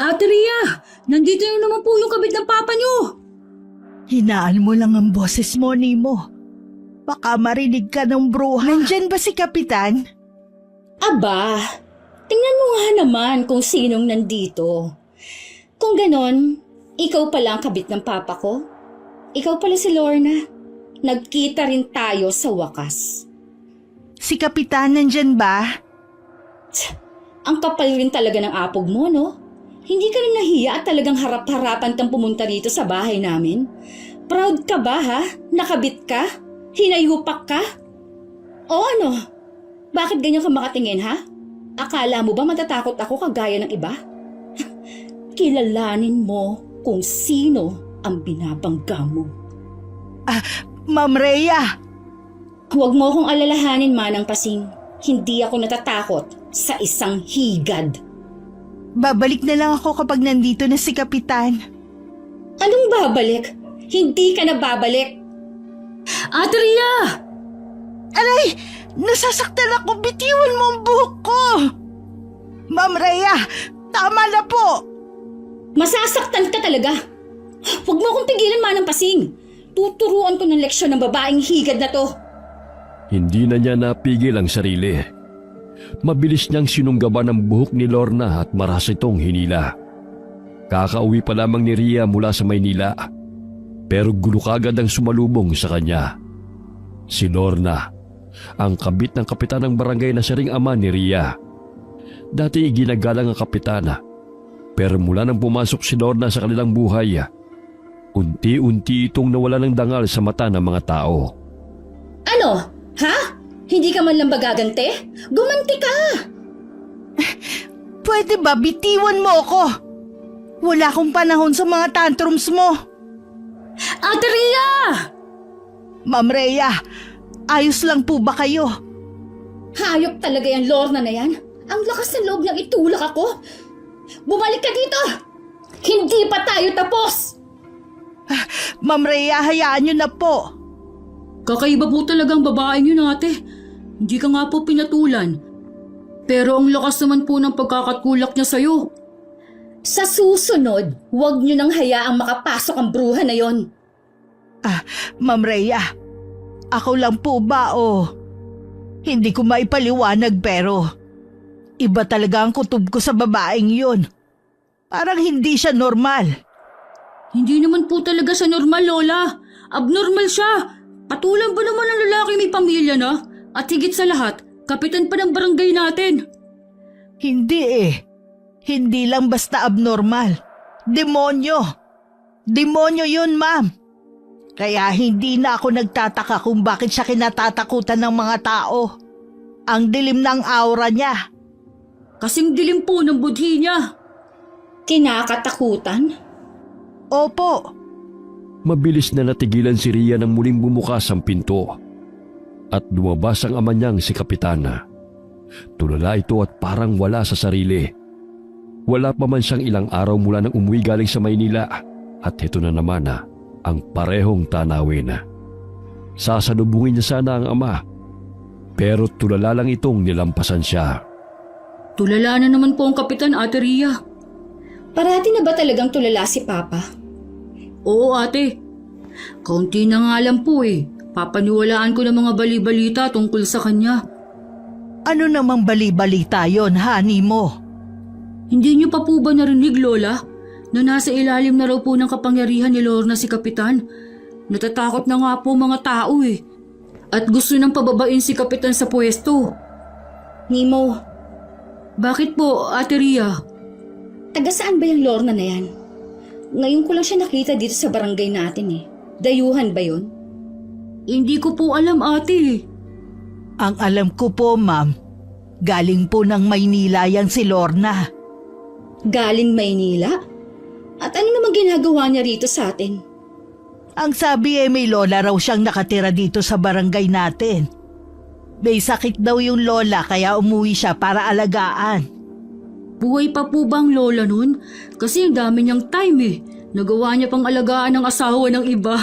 Ate Ria, nandito na naman po yung kabit ng papa niyo. Hinaan mo lang ang boses mo, Nemo. Baka marinig ka ng bruha. Nandyan ba si Kapitan? Aba, tingnan mo nga naman kung sinong nandito. Kung ganon, ikaw pala ang kabit ng papa ko. Ikaw pala si Lorna. Nagkita rin tayo sa wakas. Si Kapitan nandyan ba? Ang kapal rin talaga ng apog mo, no? Hindi ka rin nahiya at talagang harap-harapan kang pumunta rito sa bahay namin? Proud ka ba, ha? Nakabit ka? Hinayupak ka? O ano? Bakit ganyan ka makatingin, ha? Akala mo ba matatakot ako kagaya ng iba? Kilalanin mo kung sino ang binabangga mo. Ma'am Rhea! Huwag mo akong alalahanin, Manang Pasing. Hindi ako natatakot sa isang higad. Babalik na lang ako kapag nandito na si Kapitan. Anong babalik? Hindi ka na babalik. Ate Ria! Aray! Nasasaktan ako! Bitiwan mo ang buhok ko! Ma'am Rhea! Tama na po! Masasaktan ka talaga. Huwag mo akong pigilan, Manang Pasing. Tuturuan ko ng leksyon ng babaeng higad na to. Hindi na niya napigil ang sarili. Mabilis niyang sinunggaban ang buhok ni Lorna at maras itong hinila. Kakauwi pa lamang ni Ria mula sa Maynila. Pero gulo kagad ang sumalubong sa kanya. Si Lorna, ang kabit ng kapitan ng barangay na siya ring ama ni Ria. Dati iginagalang ang kapitana. Pero mula nang pumasok si Lorna sa kanilang buhay, unti-unti itong nawala ng dangal sa mata ng mga tao. Ano? Ha? Hindi ka man lang ba gagante? Gumanti ka! Pwede ba bitiwan mo ako? Wala akong panahon sa mga tantrums mo. Ate Ria! Ma'am Rhea, ayos lang po ba kayo? Hayop talaga yung Lorna na yan. Ang lakas ng loob niyang itulak ako. Bumalik ka dito! Hindi pa tayo tapos! Ma'am Rhea, hayaan niyo na po. Kakaiba po talagang babaeng yun, ate. Hindi ka nga po pinatulan. Pero ang lakas naman po ng pagkakatulak niya sa'yo. Sa susunod, huwag niyo nang hayaang makapasok ang bruha na yon. Ma'am Rhea, ako lang po ba o? Hindi ko maipaliwanag pero iba talaga ang kutob ko sa babaeng yun. Parang hindi siya normal. Hindi naman po talaga siya normal, Lola. Abnormal siya. Patulan ba naman ang lalaki may pamilya na? At higit sa lahat, kapitan pa ng barangay natin. Hindi eh. Hindi lang basta abnormal. Demonyo. Demonyo yun, ma'am. Kaya hindi na ako nagtataka kung bakit siya kinatatakutan ng mga tao. Ang dilim ng aura niya. Kasing dilim po ng budhi niya. Kinakatakutan? Opo. Mabilis na natigilan si Ria nang muling bumukas ang pinto. At lumabas ang ama niyang si Kapitana. Tulala ito at parang wala sa sarili. Wala pa man siyang ilang araw mula nang umuwi galing sa Maynila at ito na naman ang parehong tanawin. Sasalubungin niya sana ang ama pero tulala lang itong nilampasan siya. Tulala na naman po ang kapitan, Ate Ria. Parati na ba talagang tulala si Papa? Oo, ate. Kaunti na nga lang po eh. Papaniwalaan ko ng mga bali-balita tungkol sa kanya. Ano namang bali-balita yon, honey mo? Hindi niyo pa po ba narinig, Lola? Na nasa ilalim na raw po ng kapangyarihan ni Lorna si Kapitan. Natatakot na nga po mga tao eh. At gusto nang pababain si Kapitan sa pwesto. Nemo. Bakit po, Ate Ria? Taga saan ba yung Lorna na yan? Ngayon ko lang siya nakita dito sa barangay natin eh. Dayuhan ba yon? Hindi ko po alam, ate. Ang alam ko po, ma'am, galing po ng Maynila yan si Lorna. Galing Maynila? At ano namang ginagawa niya rito sa atin? Ang sabi may lola raw siyang nakatira dito sa barangay natin. May sakit daw yung lola kaya umuwi siya para alagaan. Buhay pa po ba ang lola nun? Kasi ang dami niyang time eh. Nagawa niya pang alagaan ng asawa ng iba.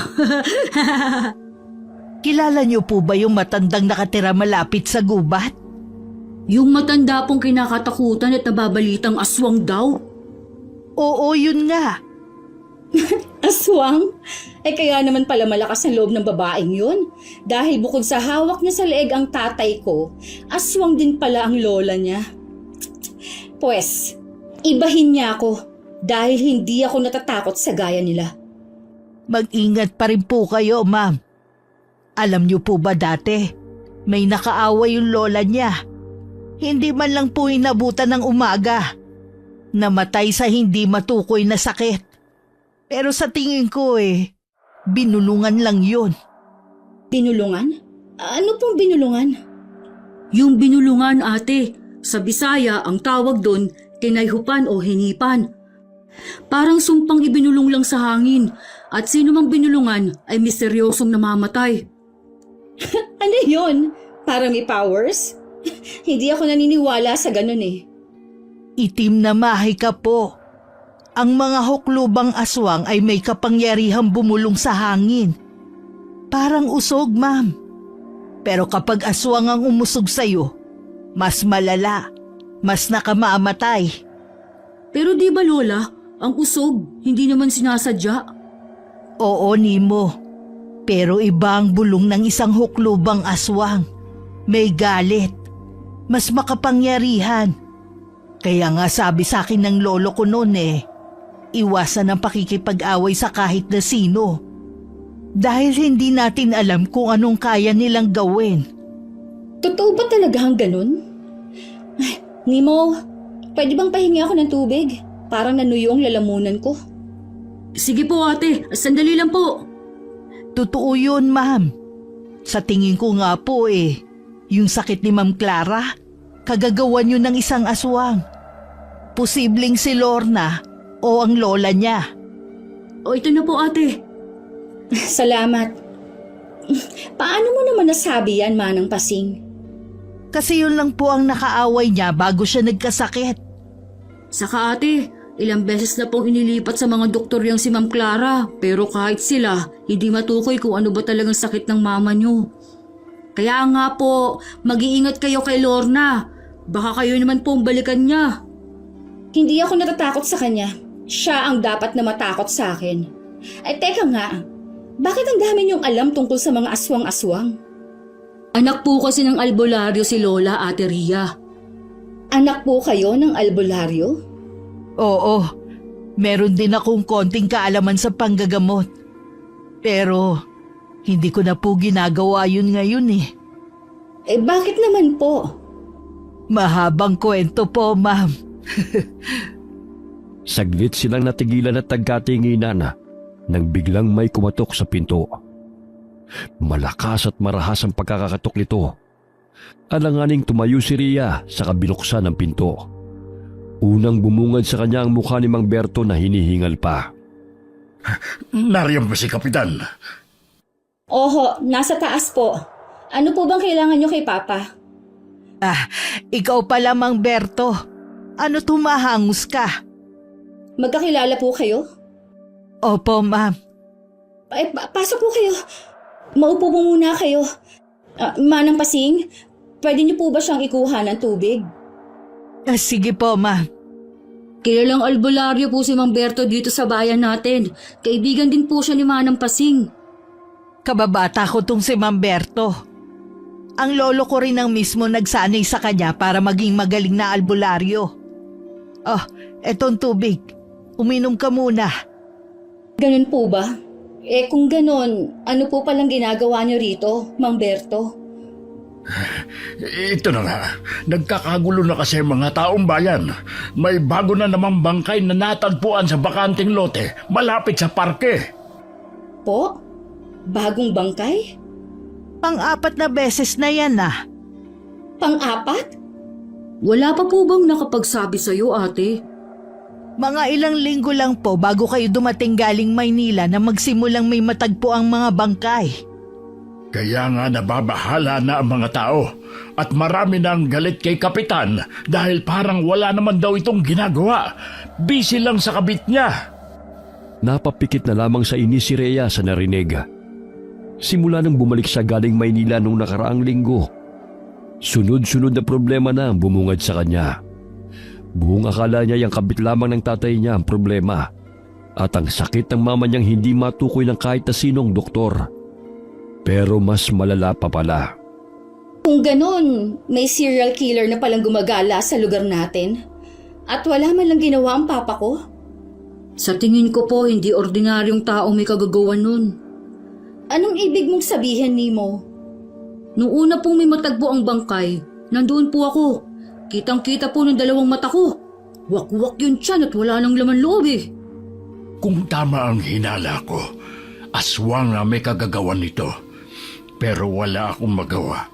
Kilala niyo po ba yung matandang nakatira malapit sa gubat? Yung matanda pong kinakatakutan at nababalitang aswang daw. Oo, yun nga. Aswang? Kaya naman pala malakas ang loob ng babaeng yun. Dahil bukod sa hawak niya sa leeg ang tatay ko, aswang din pala ang lola niya. Pwes, ibahin niya ako dahil hindi ako natatakot sa gaya nila. Mag-ingat pa rin po kayo, ma'am. Alam niyo po ba dati, may nakaaway yung lola niya. Hindi man lang po inabutan ng umaga. Namatay sa hindi matukoy na sakit. Pero sa tingin ko binulungan lang yun. Binulungan? Ano pong binulungan? Yung binulungan, ate. Sa Bisaya, ang tawag doon, kinayhupan o hinipan. Parang sumpang ibinulong lang sa hangin at sino mang binulungan ay misteryosong namamatay. Ano yun? Parang may powers? Hindi ako naniniwala sa ganun Itim na mahika po. Ang mga huklubang aswang ay may kapangyarihang bumulong sa hangin. Parang usog, ma'am. Pero kapag aswang ang umusog sa'yo, mas malala, mas nakamamatay. Pero di ba lola, ang usog hindi naman sinasadya? Oo, Nimo. Pero iba ang bulong ng isang huklubang aswang. May galit. Mas makapangyarihan. Kaya nga sabi sa akin ng lolo ko noon iwasan ang pakikipag-away sa kahit na sino. Dahil hindi natin alam kung anong kaya nilang gawin. Totoo ba talaga ang ganun? Ay, Nemo, pwede bang pahingi ako ng tubig? Parang nanuyong lalamunan ko. Sige po ate, sandali lang po. Totoo yun, ma'am. Sa tingin ko nga po yung sakit ni Ma'am Clara, kagagawan yun ng isang aswang. Posibleng si Lorna o ang lola niya. O ito na po ate. Salamat. Paano mo naman nasabi yan, Manang Pasing? Kasi yun lang po ang nakaaway niya bago siya nagkasakit. Saka ate, ilang beses na pong inilipat sa mga doktor yung si Ma'am Clara, pero kahit sila, hindi matukoy kung ano ba talagang sakit ng mama niyo. Kaya nga po, mag-iingat kayo kay Lorna. Baka kayo naman pong balikan niya. Hindi ako natatakot sa kanya. Siya ang dapat na matakot sa akin. Ay teka nga, bakit ang dami niyong alam tungkol sa mga aswang-aswang? Anak po kasi ng albularyo si Lola, Ate Ria. Anak po kayo ng albularyo? Oo, meron din akong konting kaalaman sa panggagamot. Pero hindi ko na po ginagawa yun ngayon Bakit naman po? Mahabang kwento po, ma'am. Saglit silang natigilan at nagkatinginan nang biglang may kumatok sa pinto. Malakas at marahas ang pagkakatok nito. Alanganing tumayo si Ria sa kabinuksan ng pinto. Unang bumungad sa kanya ang mukha ni Mang Berto na hinihingal pa. Nariyan ba si Kapitan? Oho, nasa taas po. Ano po bang kailangan niyo kay Papa? Ikaw pala, Mang Berto. Ano tumahangos ka? Magkakilala po kayo? Opo, ma'am. Pasok po kayo. Maupo po muna kayo. Manang Pasing, pwede niyo po ba siyang ikuha ng tubig? Sige po, ma'am. Kilalang albularyo po si Mang Berto dito sa bayan natin. Kaibigan din po siya ni Manang Pasing. Kababata ko tong si Ma'am Berto. Ang lolo ko rin ang mismo nagsanay sa kanya para maging magaling na albularyo. Oh, etong tubig. Uminom ka muna. Ganun po ba? Kung ganun, ano po palang ginagawa niyo rito, Mang Berto? Ito na nga, nagkakagulo na kasi mga taong bayan. May bago na namang bangkay na natagpuan sa bakanting lote malapit sa parke. Po? Bagong bangkay? Pang-apat na beses na yan Pang-apat? Wala pa po bang nakapagsabi sa'yo, ate? Mga ilang linggo lang po bago kayo dumating galing Maynila na magsimulang may matagpo ang mga bangkay. Kaya nga nababahala na ang mga tao at marami nang galit kay Kapitan dahil parang wala naman daw itong ginagawa. Busy lang sa kabit niya. Napapikit na lamang sa inis si Rhea sa narinig. Simula nang bumalik siya galing Maynila nung nakaraang linggo, sunod-sunod na problema na ang bumungad sa kanya. Buong akala niya yung kabit lamang ng tatay niya ang problema at ang sakit ng mama niyang hindi matukoy ng kahit na sinong doktor. Pero mas malala pa pala. Kung ganon, may serial killer na palang gumagala sa lugar natin. At wala man lang ginawa ang papa ko. Sa tingin ko po, hindi ordinaryong tao may kagagawan nun. Anong ibig mong sabihin, Nemo? Nung una pong may matagpo ang bangkay, nandoon po ako. Kitang-kita po ng dalawang mata ko. Wakwak yun tiyan at wala nang laman loob eh. Kung tama ang hinala ko, aswang na may kagagawan nito. Pero wala akong magawa.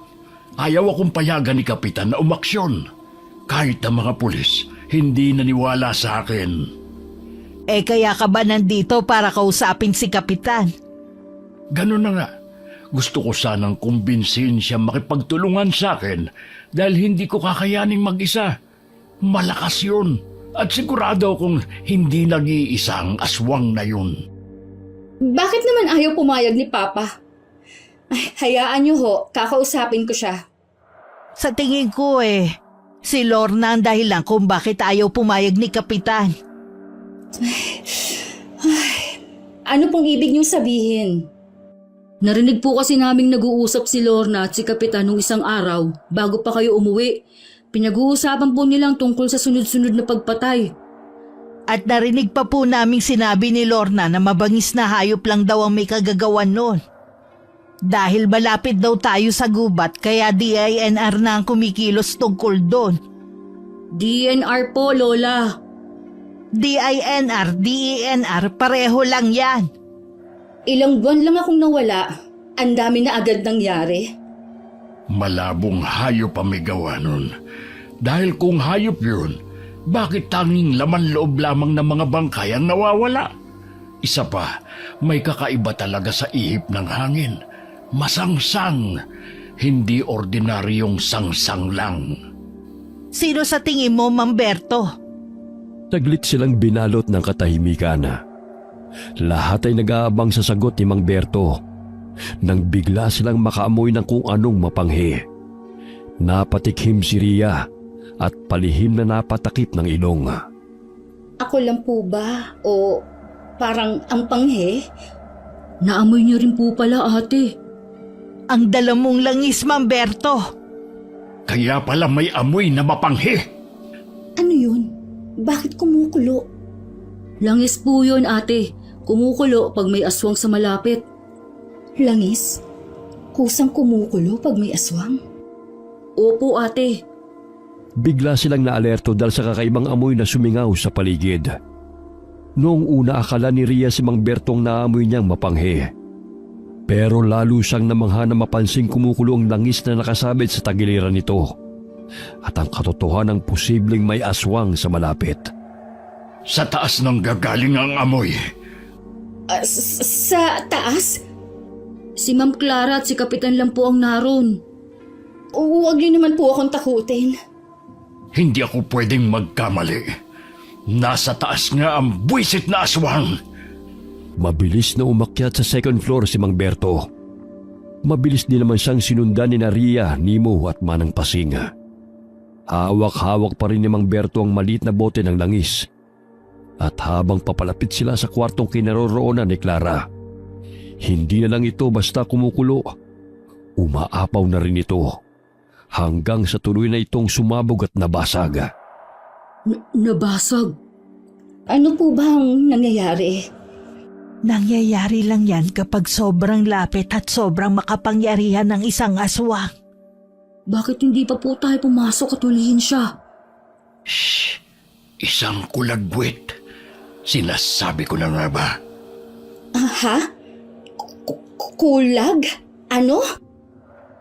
Ayaw akong payagan ni Kapitan na umaksyon. Kahit ang mga pulis, hindi naniwala sa akin. Kaya ka ba nandito para kausapin si Kapitan? Ganun na nga. Gusto ko sanang kumbinsin siya makipagtulungan sa akin dahil hindi ko kakayaning mag-isa. Malakas yun. At sigurado kung hindi nag-iisang aswang na yun. Bakit naman ayaw pumayag ni Papa? Ay, hayaan niyo ho, kakausapin ko siya. Sa tingin ko si Lorna ang dahilan kung bakit ayaw pumayag ni Kapitan. Ano pong ibig niyong sabihin? Narinig po kasi naming nag-uusap si Lorna at si Kapitan nung isang araw bago pa kayo umuwi. Pinag-uusapan po nilang tungkol sa sunod-sunod na pagpatay. At narinig pa po naming sinabi ni Lorna na mabangis na hayop lang daw ang may kagagawan noon. Dahil malapit daw tayo sa gubat kaya DINR na ang kumikilos tungkol doon. DNR po, Lola. DINR, DENR, pareho lang yan. Ilang buwan lang akong nawala. Ang dami na agad nangyari. Malabong hayop ang may gawa nun. Dahil kung hayop yun, bakit tanging laman loob lamang ng mga bangkay ang nawawala? Isa pa, may kakaiba talaga sa ihip ng hangin. Masangsang, hindi ordinaryong sangsang lang. Sino sa tingin mo, Mamberto? Saglit silang binalot ng katahimikan. Lahat ay nag-aabang sa sagot ni Mang Berto nang bigla silang makaamoy ng kung anong mapanghi. Napatikhim si Ria at palihim na napatakip ng ilong. Ako lang po ba? O parang ang panghe? Naamoy niyo rin po pala, ate. Ang dala mong langis, Mamberto. Kaya pala may amoy na mapanghi. Ano yun? Bakit kumukulo? Langis po yun, ate. Kumukulo pag may aswang sa malapit. Langis? Kusang kumukulo pag may aswang? Opo, ate. Bigla silang naalerto dahil sa kakaibang amoy na sumingaw sa paligid. Noong una akala ni Ria si Mang Bertong naamoy niyang mapanghi. Pero lalo siyang namangha na mapansing kumukulo ang langis na nakasabit sa tagiliran nito. At ang katotohanan ng posibleng may aswang sa malapit. Sa taas ng gagaling ang amoy. Sa taas? Si Ma'am Clara at si Kapitan lang po ang naroon. Huwag niyo naman po akong takutin. Hindi ako pwedeng magkamali. Nasa taas nga ang buwisit na aswang. Mabilis na umakyat sa second floor si Mang Berto. Mabilis din naman siyang sinundan ni Ria, Nemo at Manang Pasing. Hawak-hawak pa rin ni Mang Berto ang maliit na bote ng langis. At habang papalapit sila sa kwartong kinaroroonan ni Clara, hindi na lang ito basta kumukulo. Umaapaw na rin ito hanggang sa tuloy na itong sumabog at nabasag. Nabasag? Ano po ba ang nangyayari? Nangyayari lang yan kapag sobrang lapit at sobrang makapangyarihan ng isang aswang. Bakit hindi pa po tayo pumasok at hulihin siya? Shh! Isang kulagwit. Sinasabi ko na nga ba? Ha? Kulag? Ano?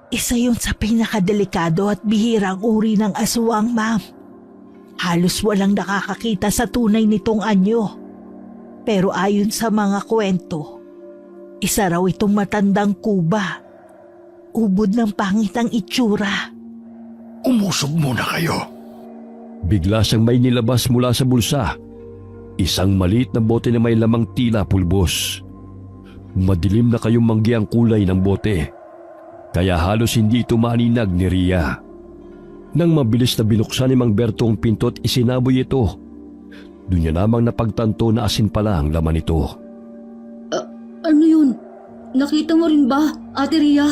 Isa yun sa pinakadelikado at bihirang uri ng aswang, ma'am. Halos walang nakakakita sa tunay nitong anyo. Pero ayon sa mga kwento, isa raw itong matandang kuba. Ubod ng pangit ang itsura. Umusog muna kayo. Bigla siyang may nilabas mula sa bulsa. Isang maliit na bote na may lamang tila pulbos. Madilim na kayong manggi ang kulay ng bote. Kaya halos hindi ito maaninag ni Ria. Nang mabilis na binuksan ni Mang Berto ang pinto at isinaboy ito, doon niya namang napagtanto na asin pala ang laman nito. Ano yun? Nakita mo rin ba, Ate Ria?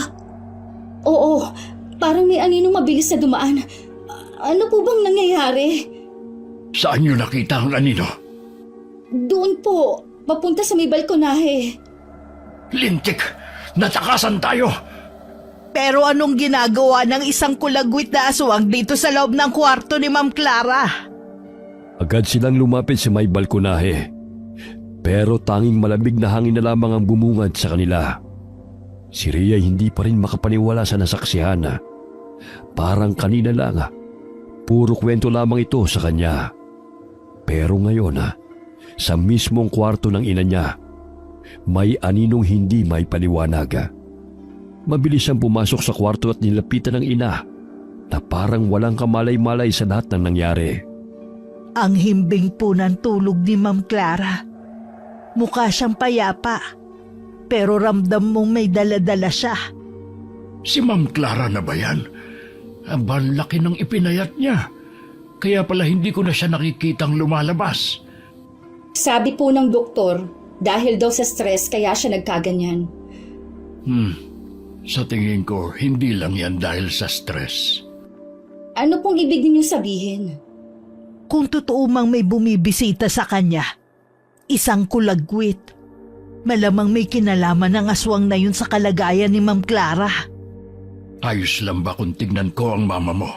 Oo, parang may aninong mabilis na dumaan. Ano po bang nangyayari? Saan niyo nakita ang anino? Doon po, papunta sa may balkonahe. Lintik! Natakasan tayo! Pero anong ginagawa ng isang kulagwit na aswang dito sa loob ng kwarto ni Ma'am Clara? Agad silang lumapit sa may balkonahe. Pero tanging malamig na hangin na lamang ang bumungad sa kanila. Si Rhea hindi pa rin makapaniwala sa nasaksihan. Parang kanina lang, puro kwento lamang ito sa kanya. Pero ngayon, sa mismong kwarto ng ina niya, may aninong hindi may paliwanag. Mabilis siyang pumasok sa kwarto at nilapitan ng ina na parang walang kamalay-malay sa lahat ng nangyari. Ang himbing po ng tulog ni Ma'am Clara. Mukha siyang payapa, pero ramdam mong may dala-dala siya. Si Ma'am Clara na ba yan? Aba, laki ng ipinayat niya. Kaya pala hindi ko na siya nakikitang lumalabas. Sabi po ng doktor, dahil daw sa stress kaya siya nagkaganyan. Sa tingin ko, hindi lang yan dahil sa stress. Ano pong ibig niyo sabihin? Kung totoo mang may bumibisita sa kanya, isang kulagwit, malamang may kinalaman ng aswang na yun sa kalagayan ni Ma'am Clara. Ayos lang ba kung tignan ko ang mama mo?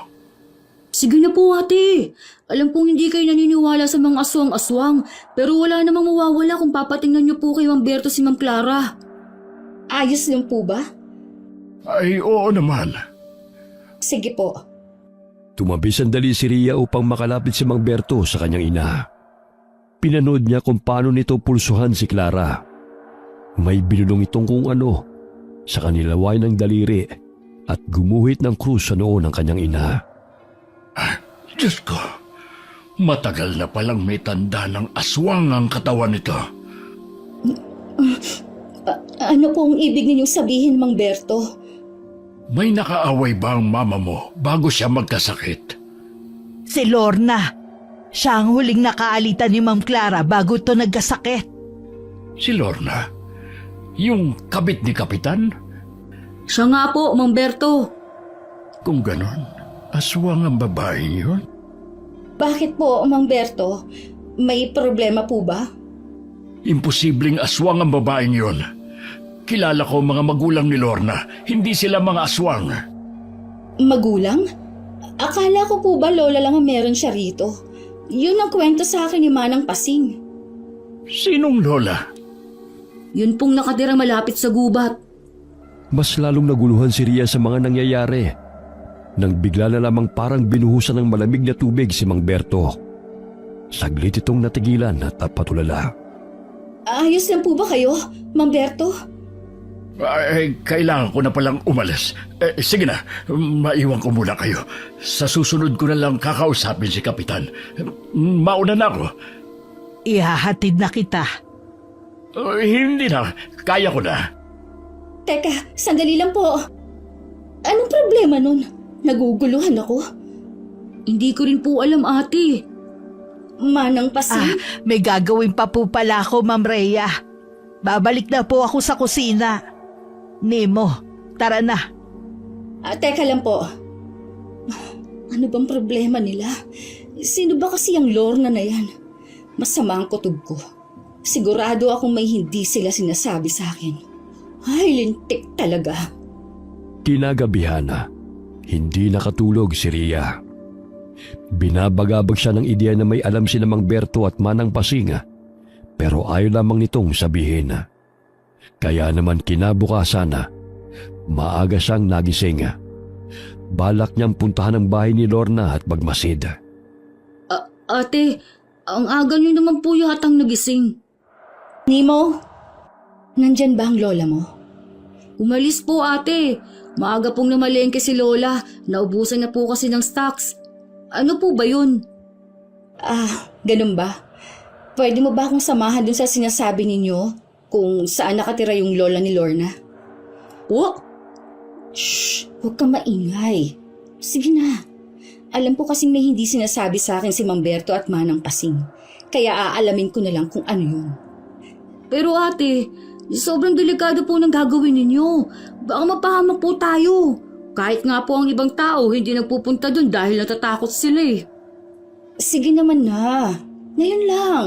Sige na po, ate. Alam kong hindi kayo naniniwala sa mga aswang-aswang, pero wala namang mawawala kung papatingnan niyo po kay Ma'am Berto si Ma'am Clara. Ayos lang po ba? Ay, oo naman. Sige po. Tumabi sandali si Rhea upang makalapit si Mang Berto sa kanyang ina. Pinanood niya kung paano nito pulsuhan si Clara. May binulong itong kung ano sa kanilaway ng daliri at gumuhit ng krus sa noo ng kanyang ina. Diyos ko, matagal na palang may tanda ng aswang ang katawan nito. Ano po ang ibig ninyong sabihin, Mang Berto? May nakaaway ba ang mama mo bago siya magkasakit? Si Lorna, siya ang huling nakaalitan ni Ma'am Clara bago ito nagkasakit. Si Lorna? Yung kabit ni Kapitan? Siya nga po, Mang Berto. Kung ganon, aswang ang babaeng yun? Bakit po, Mang Berto? May problema po ba? Imposibleng aswang ang babaeng yun. Kilala ko mga magulang ni Lorna, hindi sila mga aswang. Magulang? Akala ko po ba lola lang ang meron siya rito? Yun ang kwento sa akin ni Manang Pasing. Sinong lola? Yun pong nakatira malapit sa gubat. Mas lalong naguluhan si Rhea sa mga nangyayari nang bigla na lamang parang binuhusan ng malamig na tubig si Mang Berto. Saglit itong natigilan at patulala. Ayos lang po ba kayo, Mang Berto? Ay, kailangan ko na palang umalis. Sige na, maiwan ko muna kayo. Sa susunod ko na lang kakausapin si Kapitan. Mauna na ako. Ihahatid na kita. Hindi na, kaya ko na. Teka, sandali lang po. Anong problema nun? Naguguluhan ako. Hindi ko rin po alam, ate. Manang Pasing? May gagawin pa po pala ako, Ma'am Rhea. Babalik na po ako sa kusina. Nemo, tara na. Teka lang po. Ano bang problema nila? Sino ba kasi ang Lorna na yan? Masama ang kutob ko. Sigurado akong may hindi sila sinasabi sa akin. Ay, lintik talaga. Kinagabihan na, hindi nakatulog si Rhea. Binabagabag siya ng ideya na may alam si Mang Berto at Manang Pasing, pero ayaw lamang nitong sabihin. Kaya naman kinabukasan, maaga siyang nagising. Balak niyang puntahan ang bahay ni Lorna at magmasid. Ate, ang aga niyo naman po yatang nagising. Nemo, nandyan ba ang lola mo? Umalis po, ate. Maaga pong namalengke si Lola. Naubusan na po kasi ng stocks. Ano po ba yun? Ganun ba? Pwede mo ba akong samahan dun sa sinasabi ninyo kung saan nakatira yung lola ni Lorna? Oh? Shh! Huwag kang maingay. Sige na. Alam ko kasing may hindi sinasabi sa akin si Mamberto at Manang Pasing. Kaya aalamin ko na lang kung ano yun. Pero ate, sobrang delikado po ng gagawin ninyo. Baka mapahamak po tayo. Kahit nga po ang ibang tao hindi nagpupunta dun dahil natatakot sila eh. Sige naman na. Ngayon lang.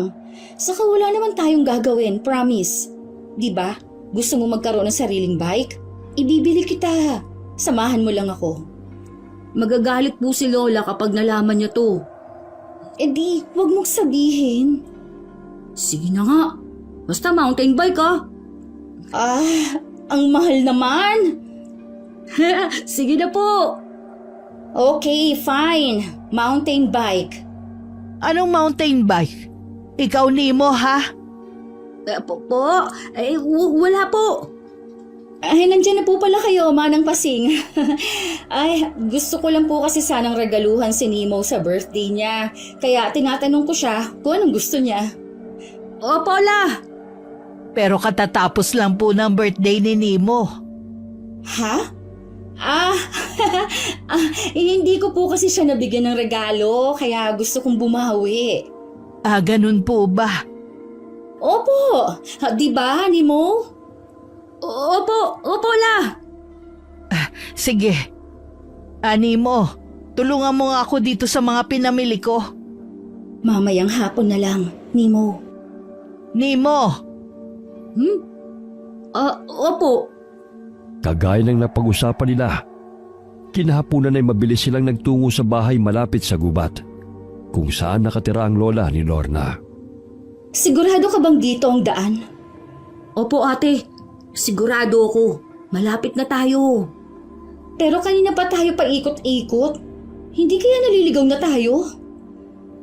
Saka wala naman tayong gagawin, promise. Di ba? Gusto mo magkaroon ng sariling bike? Ibibili kita. Samahan mo lang ako. Magagalit po si Lola kapag nalaman niya to. Eh di, huwag mong sabihin. Sige na nga. Basta mountain bike ah. Ang mahal naman. Sige na po. Okay, fine. Mountain bike. Anong mountain bike? Ikaw, Nemo, ha? Wala po. Ay, nandiyan na po pala kayo, Manang Pasing. Ay, gusto ko lang po kasi sanang regaluhan si Nemo sa birthday niya. Kaya tinatanong ko siya kung anong gusto niya. Opo, La. Pero katatapos lang po ng birthday ni Nemo. Ha? Hindi ko po kasi siya nabigyan ng regalo, kaya gusto kong bumawi. Ganun po ba? Opo, di ba, Nemo? Opo, La. Sige. Nemo, tulungan mo nga ako dito sa mga pinamili ko. Mamayang hapon na lang, Nemo. Nemo! Opo. Kagaya ng napag-usapan nila, kinahaponan ay mabilis silang nagtungo sa bahay malapit sa gubat, kung saan nakatira ang lola ni Lorna. Sigurado ka bang dito ang daan? Opo, ate. Sigurado ako. Malapit na tayo. Pero kanina pa tayo paikot-ikot. Hindi kaya naliligaw na tayo?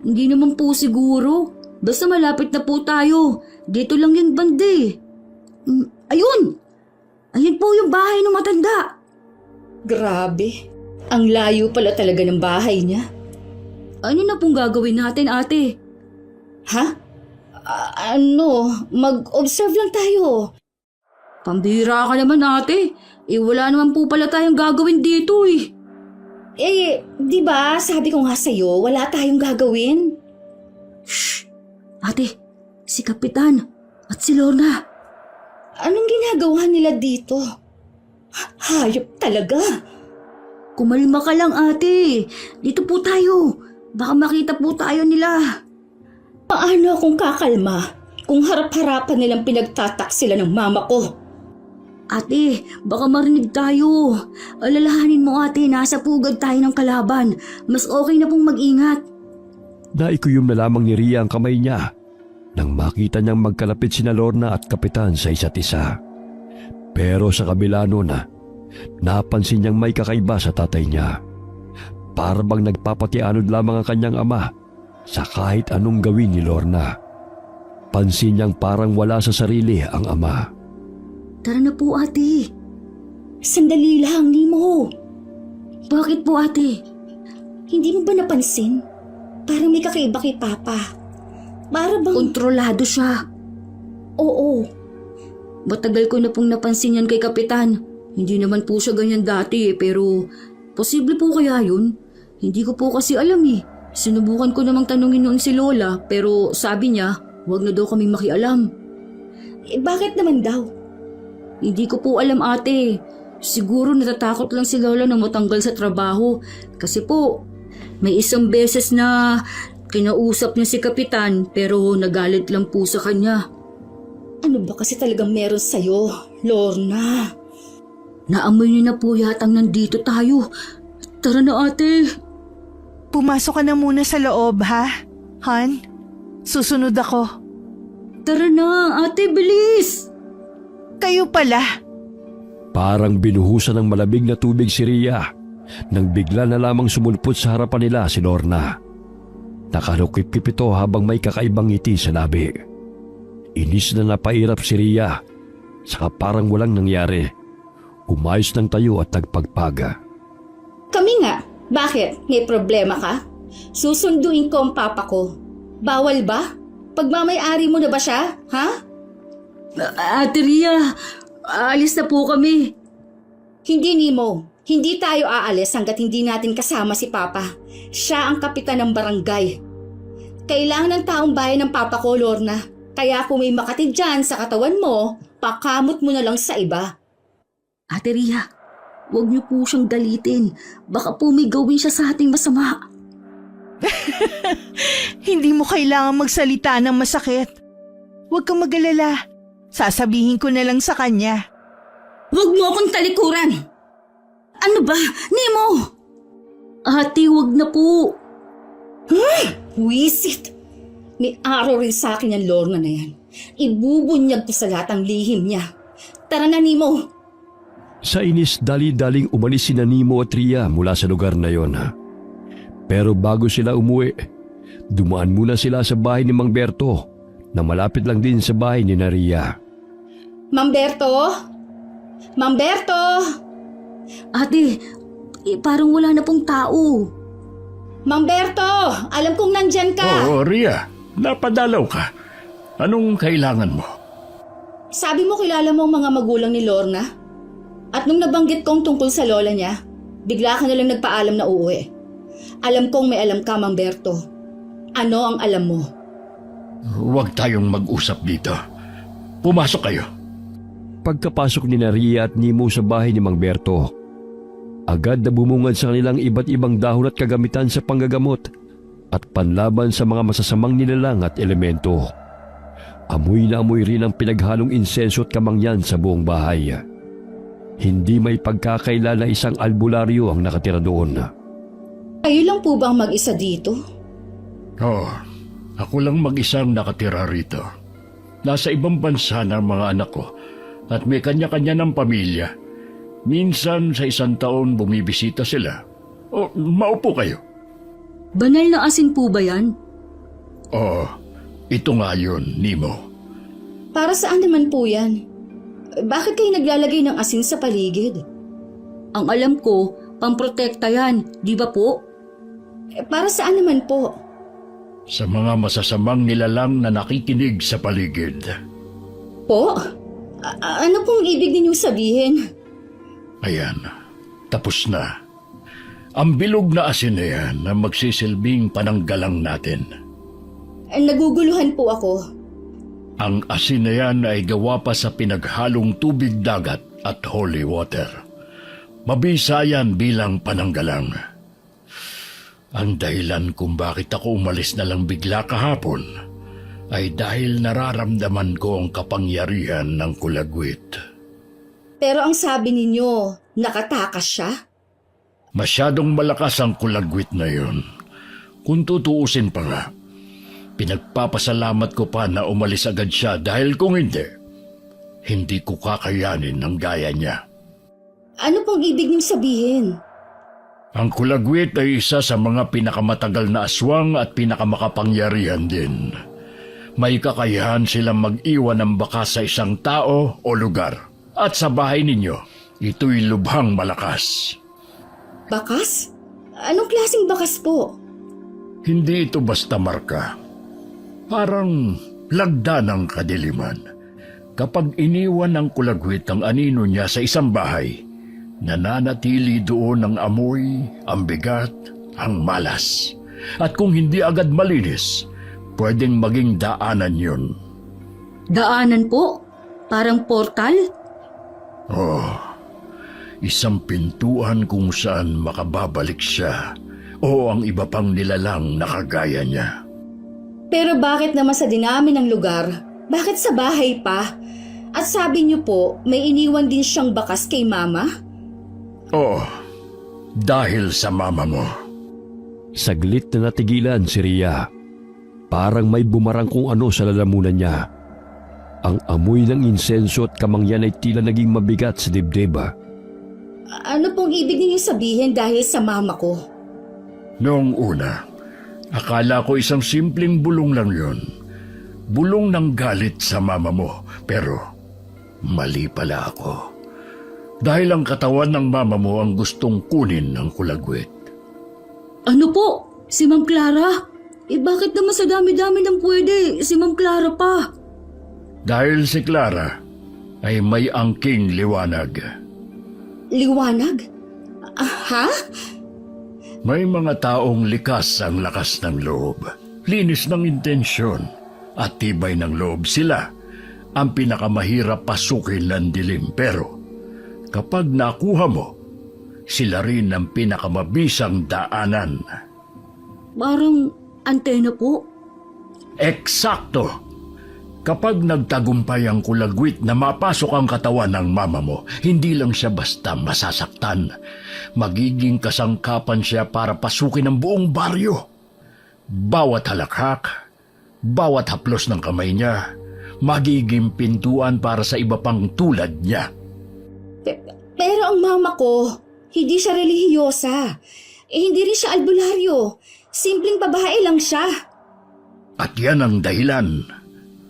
Hindi naman po siguro. Basta malapit na po tayo. Dito lang yung bande. Ayun! Ayun po yung bahay ng matanda. Grabe. Ang layo pala talaga ng bahay niya. Ano na pong gagawin natin, ate? Ha? Mag-observe lang tayo. Pambira ka naman, ate. Wala naman po pala tayong gagawin dito eh. Di ba sabi ko nga sa'yo, wala tayong gagawin? Shh! Ate, si Kapitan at si Lorna. Anong ginagawa nila dito? Hayop talaga. Kumalma ka lang, ate. Dito po tayo. Baka makita po tayo nila. Paano akong kakalma kung harap-harapan nilang pinagtatak sila ng mama ko? Ate, baka marinig tayo. Alalahanin mo, ate, nasa pugad tayo ng kalaban. Mas okay na pong mag-ingat. Naikuyom na lamang ni Ria ang kamay niya nang makita niyang magkalapit sina Lorna at Kapitan sa isa't isa. Pero sa kabila nun, napansin niyang may kakaiba sa tatay niya. Para bang nagpapatianod lamang ang kanyang ama sa kahit anong gawin ni Lorna. Pansin niyang parang wala sa sarili ang ama. Tara na po, ate. Sandali lang, Nemo. Bakit po, ate? Hindi mo ba napansin? Parang may kakaiba kay Papa. Para bang... Kontrolado siya. Oo. Matagal ko na pong napansin yan kay Kapitan. Hindi naman po siya ganyan dati pero posible po kaya yun? Hindi ko po kasi alam eh. Sinubukan ko namang tanungin noon si Lola pero sabi niya huwag na daw kaming makialam. Bakit naman daw? Hindi ko po alam, ate. Siguro natatakot lang si Lola na matanggal sa trabaho. Kasi po, may isang beses na kinausap niya si Kapitan pero nagalit lang po sa kanya. Ano ba kasi talagang meron sa'yo, Lorna? Naamoy niyo na po yatang nandito tayo. Tara na, ate. Pumasok ka na muna sa loob, ha? Han? Susunod ako. Tara na, ate, bilis! Kayo pala. Parang binuhusan ng malamig na tubig si Ria nang bigla na lamang sumulpot sa harapan nila si Lorna. Nakalukip-kip ito habang may kakaibang ngiti sa labi. Inis na napairap si Ria, saka parang walang nangyari. Umayos ng tayo at nagpagpaga. Kami nga. Bakit? May problema ka? Susunduin ko ang papa ko. Bawal ba? Pagmamay-ari mo na ba siya? Ha? Ate Ria, alis na po kami. Hindi, Nemo. Hindi tayo aalis hanggat hindi natin kasama si Papa. Siya ang kapitan ng barangay. Kailangan ng taong bayan ng Papa ko, Lorna. Kaya kung may makatid dyan sa katawan mo, pakamot mo na lang sa iba. Ate Ria, huwag niyo po siyang galitin. Baka po may gawin siya sa ating masama. Hindi mo kailangan magsalita ng masakit. Huwag kang mag-alala. Sasabihin ko na lang sa kanya. Huwag mo akong talikuran! Ano ba? Nemo! Ate, huwag na po. Wisit! May araw rin sa akin yung Lorna na yan. Ibubunyag ko sa lahat ang lihim niya. Tara na, Nemo! Sa inis, dali-daling umalis si Nemo at Ria mula sa lugar na yon. Pero bago sila umuwi, dumaan muna sila sa bahay ni Mang Berto na malapit lang din sa bahay ni Ria. Mang Berto? Mang Berto! Ate, parang wala na pong tao. Mang Berto! Alam kong nandyan ka! Oo, Ria. Napadalaw ka. Anong kailangan mo? Sabi mo kilala mo ang mga magulang ni Lorna? At nung nabanggit kong tungkol sa lola niya, bigla ka nalang nagpaalam na uuwi. Alam kong may alam ka, Mang Berto. Ano ang alam mo? Huwag tayong mag-usap dito. Pumasok kayo. Pagkapasok ni Ria at Nemo sa bahay ni Mang Berto, agad na bumungad sa kanilang iba't ibang dahon at kagamitan sa panggagamot at panlaban sa mga masasamang nilalang at elemento. Amoy na amoy rin ang pinaghalong insenso at kamangyan sa buong bahay. Hindi may pagkakaila na isang albularyo ang nakatira doon. Kayo lang po bang mag-isa dito? Oo, ako lang mag-isang nakatira rito. Nasa ibang bansa na ang mga anak ko at may kanya-kanya ng pamilya. Minsan sa isang taon bumibisita sila. O, maupo kayo. Banal na asin po ba yan? Oo, ito nga yun, Nemo. Para saan naman po yan? Bakit kayo naglalagay ng asin sa paligid? Ang alam ko, pamprotekta yan, di ba po? Para saan naman po? Sa mga masasamang nilalang na nakikinig sa paligid. Po? Ano pong ibig ninyong sabihin? Ayan, tapos na. Ang bilog na asin na yan ang magsisilbing pananggalang natin. Naguguluhan po ako. Ang asin na yan ay gawa pa sa pinaghalong tubig dagat at holy water. Mabisa yan bilang pananggalang. Ang dahilan kung bakit ako umalis na lang bigla kahapon ay dahil nararamdaman ko ang kapangyarihan ng kulagwit. Pero ang sabi ninyo, nakatakas siya? Masyadong malakas ang kulagwit na yun. Kung tutuusin pa nga, pinagpapasalamat ko pa na umalis agad siya dahil kung hindi ko kakayanin ang gaya niya. Ano pong ibig niyong sabihin? Ang kulagwit ay isa sa mga pinakamatagal na aswang at pinakamakapangyarihan din. May kakayahan silang mag-iwan ng bakas sa isang tao o lugar. At sa bahay ninyo, ito'y lubhang malakas. Bakas? Anong klaseng bakas po? Hindi ito basta marka. Parang lagda ng kadiliman. Kapag iniwan ng kulagwit ang anino niya sa isang bahay, nananatili doon ang amoy, ang bigat, ang malas. At kung hindi agad malinis, pwedeng maging daanan yun. Daanan po? Parang portal? Oh, isang pintuan kung saan makababalik siya o ang iba pang nilalang na kagaya niya. Pero bakit naman sa dinami ng lugar? Bakit sa bahay pa? At sabi niyo po, may iniwan din siyang bakas kay Mama? Oo, dahil sa mama mo. Saglit na natigilan si Ria. Parang may bumarang kung ano sa lalamunan niya. Ang amoy ng insenso at kamangyan ay tila naging mabigat sa dibdib. Ano pong ibig niyo sabihin dahil sa mama ko? Noong una, akala ko isang simpleng bulong lang yun. Bulong ng galit sa mama mo, pero mali pala ako. Dahil ang katawan ng mama mo ang gustong kunin ng kulagwit. Ano po? Si Ma'am Clara? Bakit naman sa dami-dami ng pwede? Si Ma'am Clara pa. Dahil si Clara ay may angking liwanag. Liwanag? Ha? May mga taong likas ang lakas ng loob, linis ng intensyon, at tibay ng loob. Sila ang pinakamahirap pasukin ng dilim. Pero kapag nakuha mo, sila rin ang pinakamabisang daanan. Parang antena po. Eksakto! Kapag nagtagumpay ang kulagwit na mapasok ang katawan ng mama mo, hindi lang siya basta masasaktan. Magiging kasangkapan siya para pasukin ang buong baryo. Bawat halakhak, bawat haplos ng kamay niya, magiging pintuan para sa iba pang tulad niya. Pero ang mama ko, hindi siya relihiyosa. Hindi rin siya albularyo. Simpleng babae lang siya. At yan ang dahilan.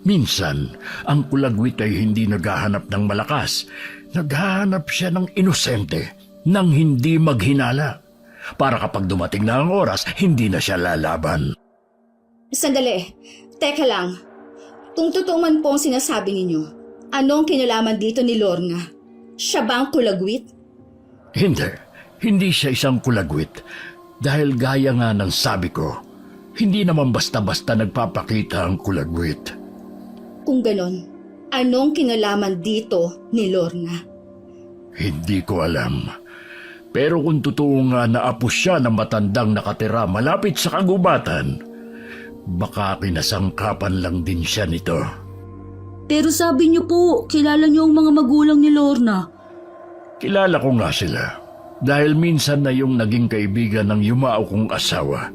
Minsan, ang kulagwit ay hindi naghahanap ng malakas. Naghahanap siya ng inosente, ng hindi maghinala. Para kapag dumating na ang oras, hindi na siya lalaban. Sandali. Teka lang. Kung totoo man po ang sinasabi ninyo, anong kinalaman dito ni Lorna? Siya ba ang kulagwit? Hindi siya isang kulagwit. Dahil gaya nga ng sabi ko, hindi naman basta-basta nagpapakita ang kulagwit. Kung ganon, anong kinalaman dito ni Lorna? Hindi ko alam. Pero kung totoo nga na apo siya ng matandang nakatira malapit sa kagubatan, baka pinasangkapan lang din siya nito. Pero sabi niyo po, kilala niyo ang mga magulang ni Lorna. Kilala ko nga sila. Dahil minsan na yung naging kaibigan ng yumao kong asawa.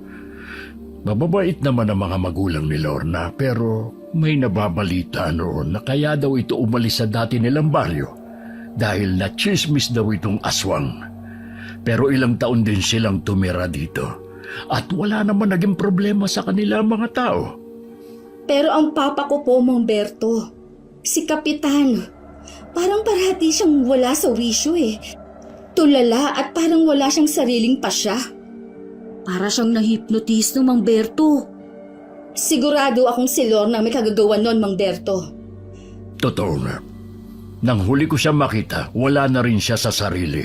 Mababait naman ang mga magulang ni Lorna, pero may nababalita noon na kaya daw ito umalis sa dati nilang baryo dahil na-chismis daw itong aswang. Pero ilang taon din silang tumira dito at wala naman naging problema sa kanila mga tao. Pero ang papa ko po, Mang Berto, si Kapitan, parang parati siyang wala sa wisyo eh. Tulala at parang wala siyang sariling pasya. Para siyang na-hypnotize ng Mang Berto. Sigurado akong si Lorna may kagagawan nun, Mang Berto. Totoo nga. Nang huli ko siya makita, wala na rin siya sa sarili.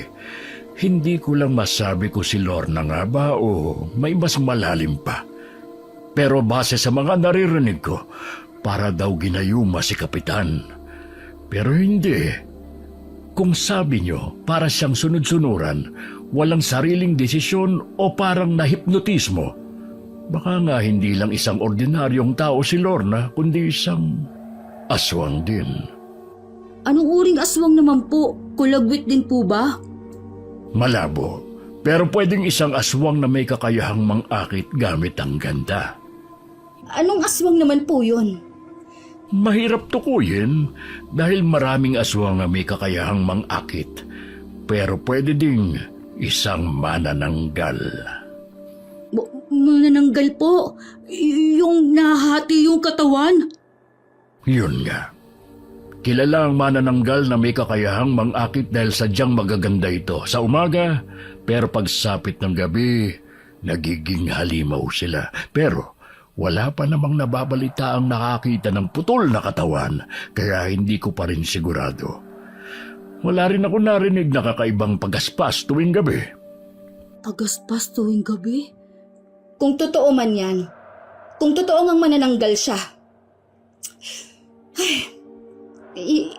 Hindi ko lang masabi ko si Lorna nga ba o may mas malalim pa. Pero base sa mga naririnig ko, para daw ginayuma si Kapitan. Pero hindi. Kung sabi niyo, para siyang sunod-sunuran, walang sariling desisyon o parang nahipnotismo, baka nga hindi lang isang ordinaryong tao si Lorna, kundi isang aswang din. Anong uring aswang naman po? Kulagwit din po ba? Malabo, pero pwedeng isang aswang na may kakayahang mang-akit gamit ang ganda. Anong aswang naman po yun? Mahirap tukuyin dahil maraming aswang na may kakayahang mang-akit, pero pwede ding isang manananggal. Manananggal po? Yung nahati yung katawan? Yun nga. Kilala ang manananggal na may kakayahang mang-akit dahil sadyang magaganda ito sa umaga, pero pagsapit ng gabi, nagiging halimaw sila. Pero wala pa namang nababalita ang nakakita ng putol na katawan, kaya hindi ko pa rin sigurado. Wala rin ako narinig na kakaibang pagaspas tuwing gabi. Pagaspas tuwing gabi? Kung totoo man yan, kung totoo ngang manananggal siya,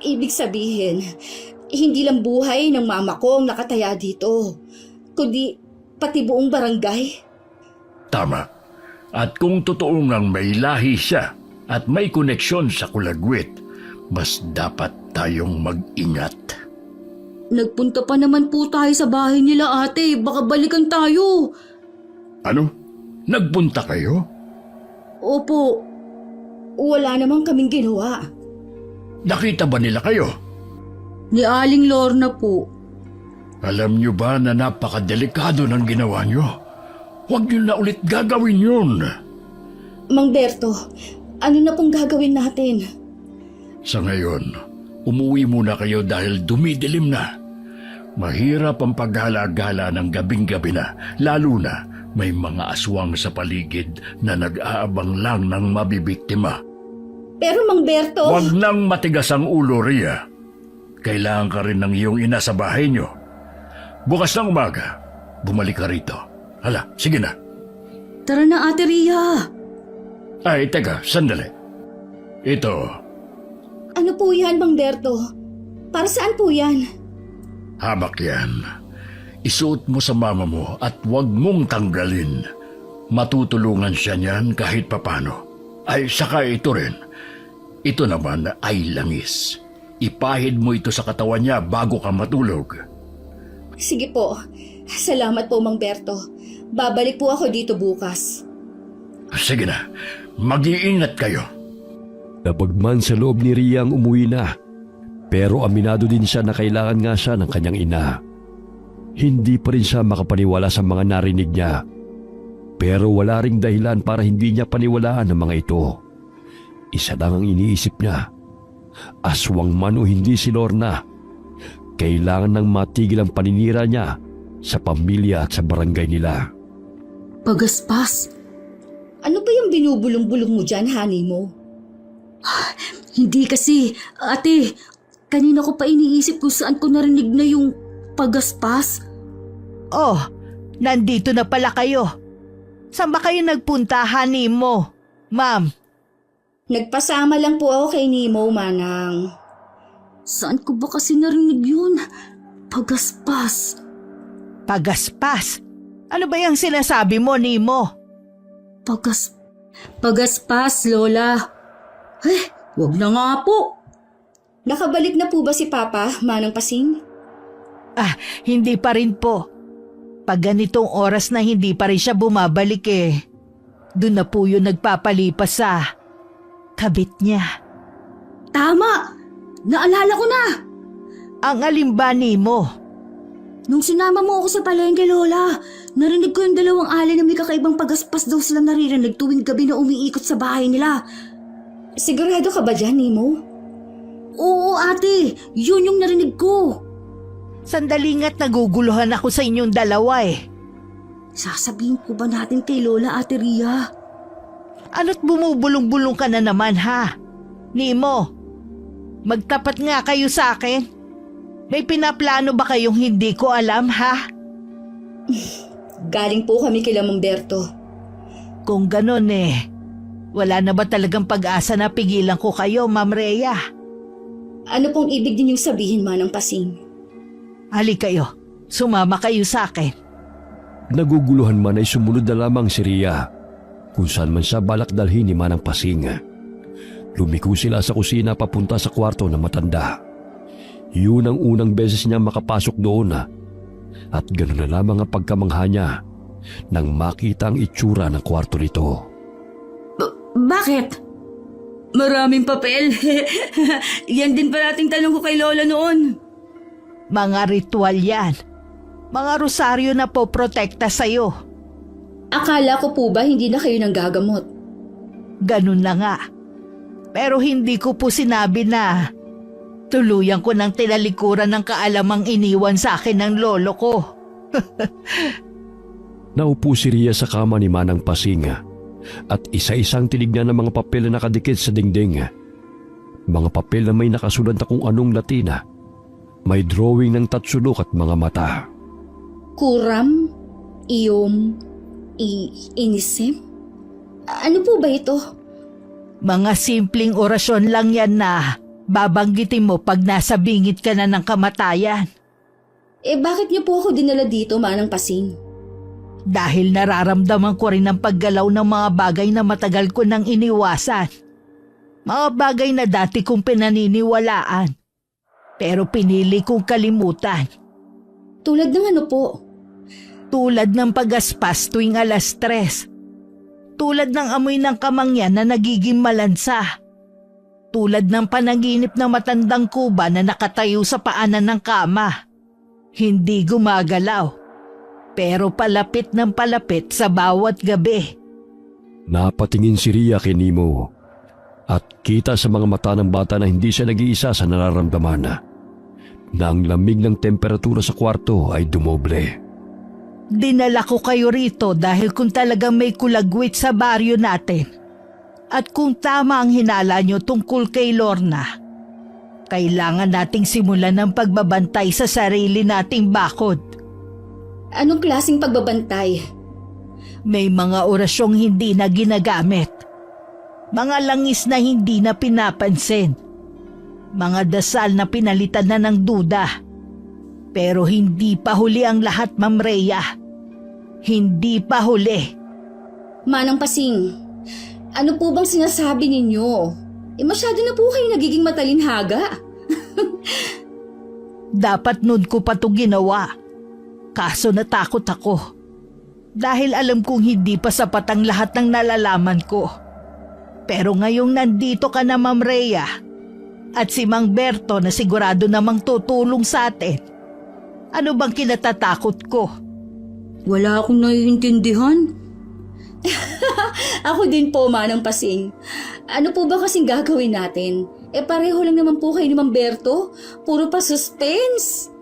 ibig sabihin, hindi lang buhay ng mama ko ang nakataya dito, kundi pati buong barangay. Tama. At kung totoo ngang may lahi siya at may koneksyon sa kulagwit, mas dapat tayong mag-ingat. Nagpunta pa naman po tayo sa bahay nila ate, baka balikan tayo. Ano? Nagpunta kayo? Opo. Wala namang kaming ginawa. Nakita ba nila kayo? Ni Aling Lorna po. Alam niyo ba na napakadelikado ng ginawa niyo? Huwag niyo na ulit gagawin yun. Mang Berto, ano na pong gagawin natin? Sa ngayon, umuwi muna kayo dahil dumidilim na. Mahirap ang paggala-gala ng gabing-gabi na, lalo na may mga aswang sa paligid na nag-aabang lang ng mabibiktima. Pero Mang Berto... Huwag nang matigas ang ulo, Ria. Kailangan ka rin ng iyong ina sa bahay niyo. Bukas ng umaga, bumalik ka rito. Hala, sige na. Tara na, Ate Ria. Ay, teka, sandali. Ito, Ano po yan, Mang Berto? Para saan po yan? habak yan. Isuot mo sa mama mo at huwag mong tanggalin. Matutulungan siya niyan kahit papano. Ay, saka ito rin. Ito naman ay langis. Ipahid mo ito sa katawan niya bago ka matulog. Sige po. Salamat po, Mang Berto. Babalik po ako dito bukas. Sige na, mag-iingat kayo. Napagman sa loob ni Ria ang umuwi na, pero aminado din siya na kailangan nga siya ng kanyang ina. Hindi pa rin siya makapaniwala sa mga narinig niya, pero wala ring dahilan para hindi niya paniwalaan ang mga ito. Isa lang ang iniisip niya, aswang man o hindi si Lorna, kailangan nang matigil ang paninira niya sa pamilya at sa barangay nila. Pagaspas. Ano ba yung binubulong-bulong mo dyan, honey mo? Hindi kasi, ate, kanina ko pa iniisip kung saan ko narinig na yung pagaspas. Oh, nandito na pala kayo. Saan ba kayo nagpunta, honey mo? Ma'am, Nagpasama lang po ako kay Nemo, Manang. Saan ko ba kasi narinig yun? Pagaspas. pagaspas. Ano ba yung sinasabi mo, Nemo? Pagaspas, Lola. Wag na nga po. Nakabalik na po ba si Papa, Manang Pasing? Hindi pa rin po. Pag ganitong oras na hindi pa rin siya bumabalik doon na po yung nagpapalipas sa kabit niya. Tama! Naalala ko na! Ang alimba, Nemo? Nung sinama mo ako sa palengke, Lola, narinig ko yung dalawang alay na may kakaibang pagaspas daw silang naririnig tuwing gabi na umiikot sa bahay nila. Sigurado ka ba dyan, Nemo? Oo, ate. Yun yung narinig ko. Sandali nga't naguguluhan ako sa inyong dalawa Sasabihin ko ba natin kay Lola, Ate Ria? Ano't bumubulong-bulong ka na naman, ha? Nemo, magtapat nga kayo sa akin. May pinaplano ba kayong hindi ko alam, ha? Galing po kami kila Mang Berto. Kung ganon wala na ba talagang pag-asa na pigilan ko kayo, Ma'am Rhea? Ano pong ibig ninyong sabihin, Manang Pasing? Hali kayo, sumama kayo sa akin. Naguguluhan man ay sumunod na lamang si Ria kung saan man siya balak dalhin ni Manang Pasing. Lumiko sila sa kusina papunta sa kwarto ng matanda. Yun ang unang beses niya makapasok doon at gano'n na lamang ang pagkamangha niya nang makita ang itsura ng kwarto nito. Bakit? Maraming papel. Yan din pa nating tanong ko kay Lola noon. Mga ritual yan. Mga rosaryo na po protekta sa'yo. Akala ko po ba hindi na kayo nanggagamot? Ganun na nga. Pero hindi ko po sinabi na tuluyan ko ng tinalikuran ng kaalamang iniwan sa akin ng lolo ko. Naupo si Ria sa kama ni Manang Pasing at isa-isang tinignan ng mga papel na nakadikit sa dingding. Mga papel na may nakasulat na kung anong Latina. May drawing ng tatsulok at mga mata. Kuram? Inisim? Ano po ba ito? Mga simpleng orasyon lang yan na babanggitin mo pag nasa bingit ka na ng kamatayan. Bakit niyo po ako dinala dito, Manang Pasing? Dahil nararamdaman ko rin ang paggalaw ng mga bagay na matagal ko nang iniwasan. Mga bagay na dati kong pinaniniwalaan. Pero pinili kong kalimutan. Tulad ng ano po? Tulad ng pagaspas tuwing 3:00. Tulad ng amoy ng kamangyan na nagiging malansa. Tulad ng panaginip ng matandang kuba na nakatayo sa paanan ng kama. Hindi gumagalaw, pero palapit ng palapit sa bawat gabi. Napatingin si Ria kay Nemo at kita sa mga mata ng bata na hindi siya nag-iisa sa nararamdaman na ang lamig ng temperatura sa kwarto ay dumoble. Dinala ko kayo rito dahil kung talagang may kulagwit sa baryo natin at kung tama ang hinala nyo tungkol kay Lorna, kailangan nating simulan ng pagbabantay sa sarili nating bakod. Anong klaseng pagbabantay? May mga orasyong hindi na ginagamit. Mga langis na hindi na pinapansin. Mga dasal na pinalitan na ng duda. Pero hindi pa huli ang lahat, Ma'am Rhea. Hindi pa huli. Manang Pasing, ano po bang sinasabi ninyo? Masyado na po kayo nagiging matalinhaga. Dapat noon ko pa ito ginawa. Kaso natakot ako. Dahil alam kong hindi pa sapat ang lahat ng nalalaman ko. Pero ngayong nandito ka na, Ma'am Rhea, at si Mang Berto na sigurado namang tutulong sa atin, ano bang kinatatakot ko? Wala akong naiintindihan. Ako din po, Manang Pasing. Ano po ba kasing gagawin natin? Pareho lang naman po kayo ni Mang Berto. Puro pa suspense.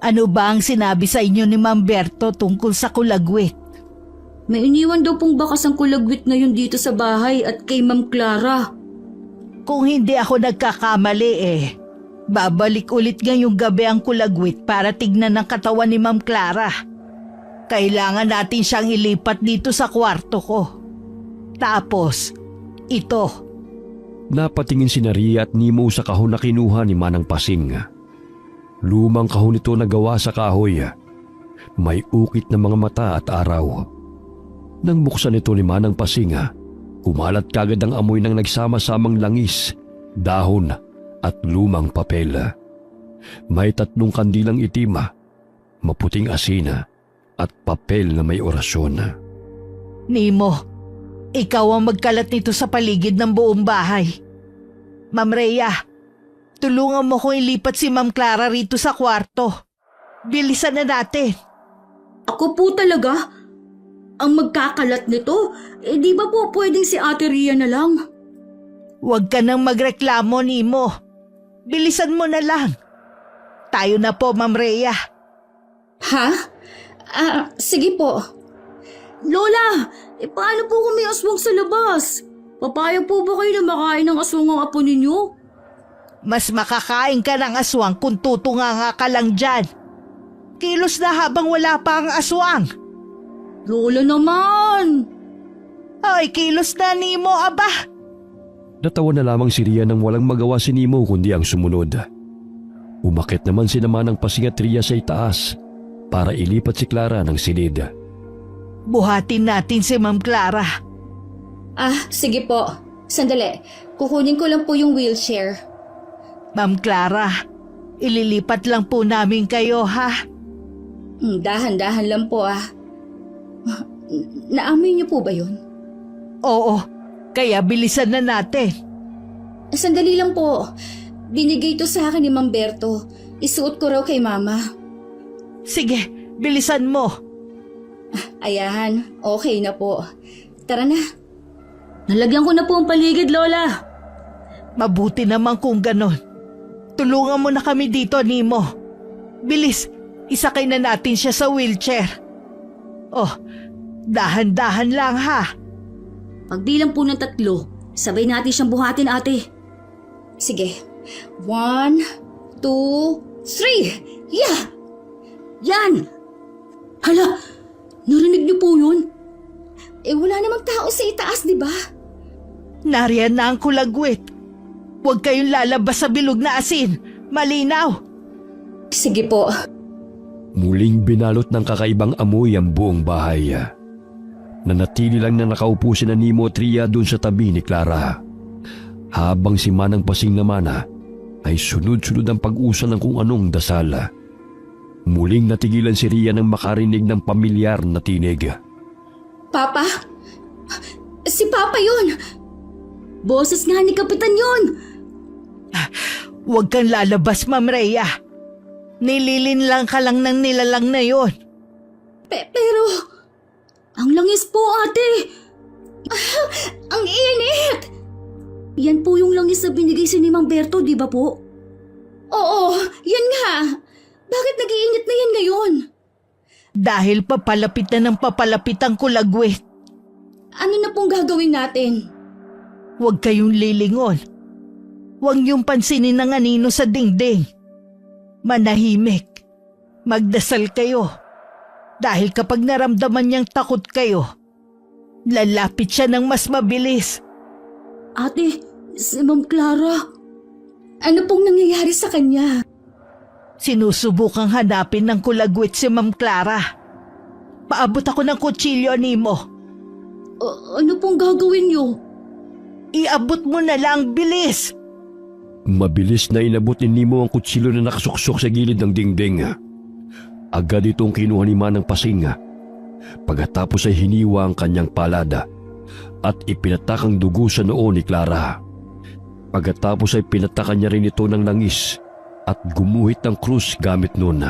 Ano ba ang sinabi sa inyo ni Mang Berto tungkol sa kulagwit? May iniwan daw pong bakas ang kulagwit na yun dito sa bahay at kay Ma'am Clara. Kung hindi ako nagkakamali babalik ulit ngayong gabi ang kulagwit para tignan ng katawan ni Ma'am Clara. Kailangan natin siyang ilipat dito sa kwarto ko. Tapos, ito. Napatingin si Ria at Nemo sa kahon na kinuha ni Manang Pasing. Lumang kahon ito na gawa sa kahoy. May ukit na mga mata at araw. Nang buksan ito ni Manang Pasing, kumalat kagad ang amoy ng nagsama-samang langis, dahon at lumang papel. May 3 kandilang itim, maputing asin at papel na may orasyon. Nemo, ikaw ang magkalat nito sa paligid ng buong bahay. Ma'am Rhea, tulungan mo kong ilipat si Ma'am Clara rito sa kwarto. Bilisan na natin. Ako po talaga? Ang magkakalat nito? Di ba po pwedeng si Ate Ria na lang? Huwag ka nang magreklamo, Nemo. Bilisan mo na lang. Tayo na po, Ma'am Rhea. Ha? Sige po. Lola, paano po kung may aswang sa labas? Papayag po ba kayo na makain ng aswang ang apo ninyo? Mas makakain ka ng aswang kung tutunganga ka lang dyan. Kilos na habang wala pa ang aswang. Lola naman! Ay, kilos na, Nemo, aba. Natawa na lamang si Ria nang walang magawa si Nemo kundi ang sumunod. Umakit naman si Manang Pasing at Ria sa itaas para ilipat si Clara ng silid. Buhatin natin si Ma'am Clara. Sige po. Sandali. Kukunin ko lang po yung wheelchair. Ma'am Clara, ililipat lang po namin kayo, ha? Dahan-dahan lang po Naamoy niyo po ba yun? Oo, kaya bilisan na natin. Sandali lang po. Binigay to sa akin ni Mang Berto. Isuot ko raw kay Mama. Sige, bilisan mo. Ayan, okay na po. Tara na. Nalagyan ko na po ang paligid, Lola. Mabuti naman kung ganon. Tulungan mo na kami dito, Nemo. Bilis, isakay na natin siya sa wheelchair. Oh, dahan-dahan lang ha. Pagbilang po ng 3, sabay natin siyang buhatin, ate. Sige. 1, 2, 3. Yeah! Yan! Hala! Narinig niyo po yun? Wala namang tao sa itaas, di ba? Nariyan na ang kulagwit. Huwag kayong lalabas sa bilog na asin. Malinaw. Sige po. Muling binalot ng kakaibang amoy ang buong bahay. Nanatili lang na nakaupo si Nemo at Ria doon sa tabi ni Clara. Habang si Manang Pasing naman ay sunod-sunod ang pag-usan ng kung anong dasal. Muling natigilan si Ria nang makarinig ng pamilyar na tinig. Papa? Si Papa yun! Boses nga ni Kapitan yun! Huwag kang lalabas, Ma'am Rhea. Nililin lang ka lang ng nilalang na yon. Pero... Ang langis po, ate! Ang init! Yan po yung langis na binigay si Mang Berto, di ba po? Oo, yan nga. Bakit nag-iinit na yan ngayon? Dahil papalapit na ng papalapit ang kulagwit. Ano na pong gagawin natin? Huwag kayong lilingon. Huwag niyong pansinin ang anino sa dingding. Manahimik. Magdasal kayo. Dahil kapag naramdaman niyang takot kayo, lalapit siya ng mas mabilis. Ate, si Ma'am Clara. Ano pong nangyayari sa kanya? Sinusubukang hanapin ng kulagwit si Ma'am Clara. Paabot ako ng kutsilyo, Nemo. Ano pong gagawin niyo? Iabot mo na lang, bilis! Mabilis na inabot ni Nemo ang kutsilyo na nakasuksok sa gilid ng dingding. Agad itong kinuha ni Manang Pasing. Pagkatapos ay hiniwa ang kanyang palada at ipinatakang dugo sa noo ni Clara. Pagkatapos ay pinatakan niya rin ito ng langis at gumuhit ng krus gamit nun.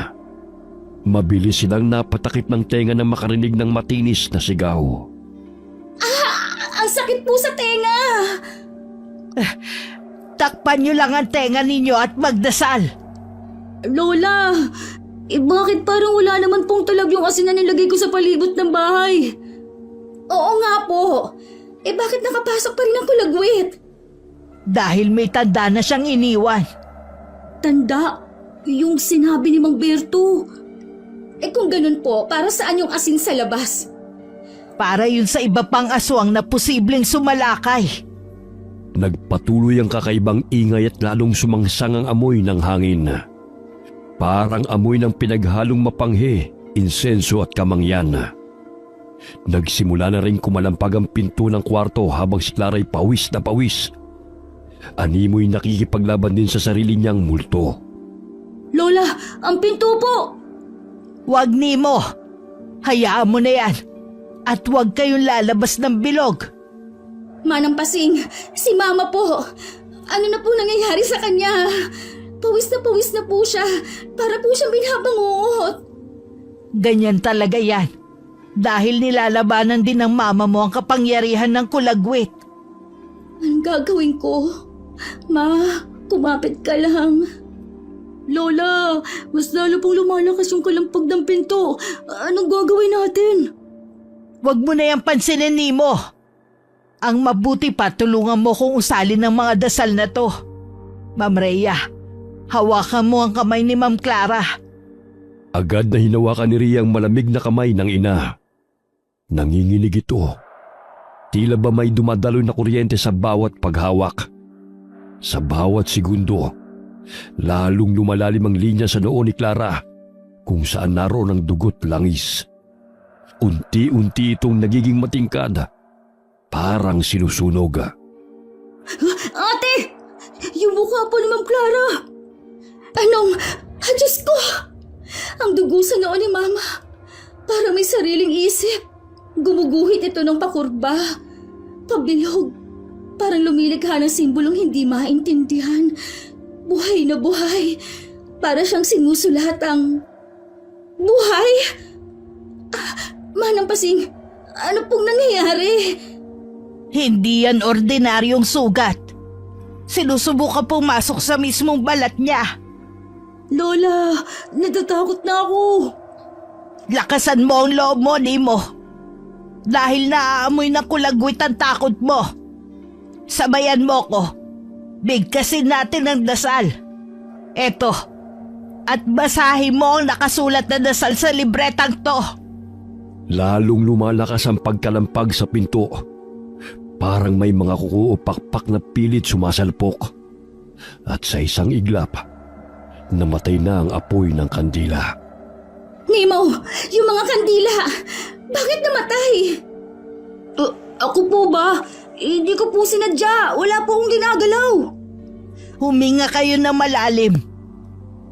Mabilis silang napatakip ng tenga nang makarinig ng matinis na sigaw. Ang sakit po sa tenga! Takpan niyo lang ang tenga ninyo at magdasal. Lola, bakit parang wala naman pong talag yung asin na nilagay ko sa palibot ng bahay? Oo nga po. Bakit nakapasok pa rin ang kulagwit? Dahil may tanda na siyang iniwan. Tanda, yung sinabi ni Mang Berto. Kung ganun po, para saan yung asin sa labas? Para yun sa iba pang aswang na posibleng sumalakay. Nagpatuloy ang kakaibang ingay at lalong sumangsang ang amoy ng hangin. Parang amoy ng pinaghalong mapanghe, insenso at kamangyan. Nagsimula na rin kumalampag ang pinto ng kwarto habang si Clara ay pawis na pawis. Animoy nakikipaglaban din sa sarili niyang multo. Lola, ang pinto po! Huwag, Nemo. Hayaan mo na yan. At huwag kayong lalabas ng bilog. Manang Pasing, si Mama po. Ano na po nangyayari sa kanya? Pawis na po siya. Para po siyang binabangot. Ganyan talaga yan. Dahil nilalabanan din ng mama mo ang kapangyarihan ng kulagwit. Anong gagawin ko? Ma, kumapit ka lang. Lola, mas lalo pong lumalakas yung kalampag ng pinto. Anong gagawin natin? Huwag mo na yung pansinin, Nemo. Ang mabuti pa, tulungan mo kong usalin ng mga dasal na to. Ma'am Rhea, hawakan mo ang kamay ni Ma'am Clara. Agad na hinawakan ni Rhea ang malamig na kamay ng ina. Nanginginig ito. Tila ba may dumadaloy na kuryente sa bawat paghawak. Sa bawat segundo, lalong lumalalim ang linya sa noo ni Clara kung saan naroon ang dugot langis. Unti-unti itong nagiging matingkad, parang sinusunog. Ate! Yung mukha po ni Ma'am Clara! Diyos ko! Ang dugo sa noo ni Mama. Para may sariling isip. Gumuguhit ito ng pakurba. Pabilog. Parang lumilikha ng simbolong hindi maintindihan. Buhay na buhay. Para siyang sinusulat ang... buhay? Manang Pasing, ano pong nangyayari? Hindi yan ordinaryong sugat. Sinusubukan pumasok sa mismong balat niya. Lola, natatakot na ako. Lakasan mo ang loob mo, Nemo. Dahil naaamoy ng kulagwit ang takot mo. Sabayan mo ko. Bigkasin natin ang dasal. Eto. At basahin mo ang nakasulat na dasal sa libretang to. Lalong lumalakas ang pagkalampag sa pinto. Parang may mga kuko o pakpak na pilit sumasalpok. At sa isang iglap, namatay na ang apoy ng kandila. Nemo, yung mga kandila, bakit namatay? Ako po ba? Hindi ko po sinadya. Wala po akong ginagalaw. Huminga kayo na malalim.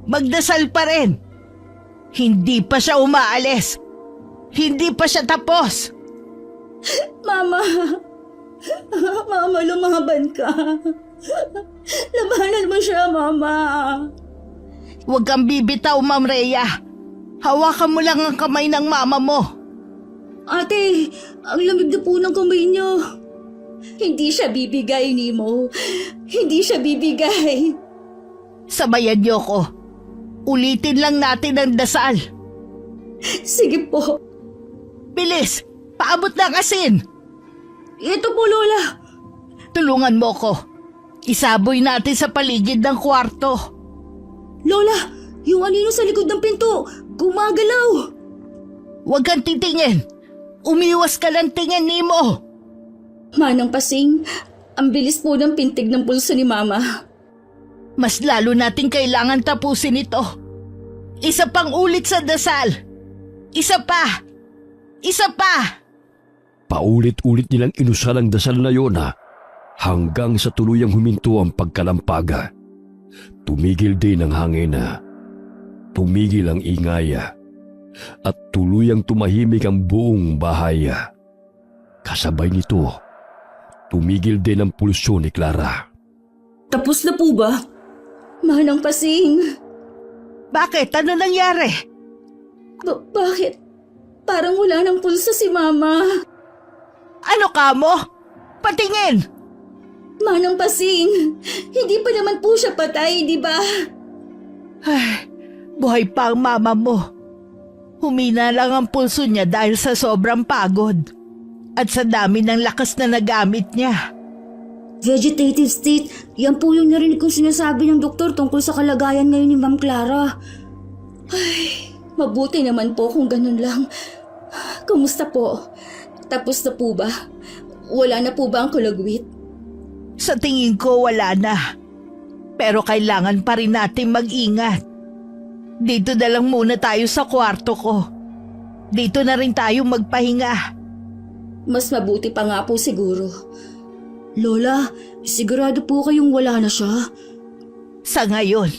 Magdasal pa rin. Hindi pa siya umaalis. Hindi pa siya tapos. Mama, lumaban ka. Labanan mo siya, Mama. Huwag kang bibitaw, Ma'am Rhea. Hawakan mo lang ang kamay ng mama mo. Ate, ang lamig na po ng kamay niya. Hindi siya bibigay, Nemo. Hindi siya bibigay. Sabayan niyo ko. Ulitin lang natin ang dasal. Sige po. Bilis! Paabot ng asin! Ito po, Lola. Tulungan mo ko. Isaboy natin sa paligid ng kwarto. Lola, yung anino sa likod ng pinto, gumagalaw. Huwag kang titingin. Umiwas ka lang tingin ni mo. Manang Pasing, ang bilis po ng pintig ng pulso ni Mama. Mas lalo natin kailangan tapusin ito. Isa pang ulit sa dasal. Isa pa. Isa pa. Paulit-ulit nilang inusal ang dasal na yon hanggang sa tuluyang huminto ang pagkalampaga. Tumigil din ang hangin. Tumigil ang ingay. At tuluyang tumahimik ang buong bahay. Kasabay nito, tumigil din ang pulso ni Clara. Tapos na po ba? Manang Pasing, Bakit? Ano nangyari? bakit? Parang wala ng pulso si Mama. Ano ka mo? Patingin! Manang Pasing, hindi pa naman po siya patay, di ba? Ay, buhay pa ang mama mo. Humina lang ang pulso niya dahil sa sobrang pagod at sa dami ng lakas na nagamit niya. Vegetative state, yan po yung narinig kong sinasabi ng doktor tungkol sa kalagayan ngayon ni Ma'am Clara. Ay, mabuti naman po kung ganun lang. Kumusta po? Tapos na po ba? Wala na po ba ang kulagwit? Sa tingin ko wala na. Pero kailangan pa rin natin mag-ingat. Dito na lang muna tayo sa kwarto ko. Dito na rin tayo magpahinga. Mas mabuti pa nga po siguro. Lola, sigurado po kayong wala na siya? Sa ngayon.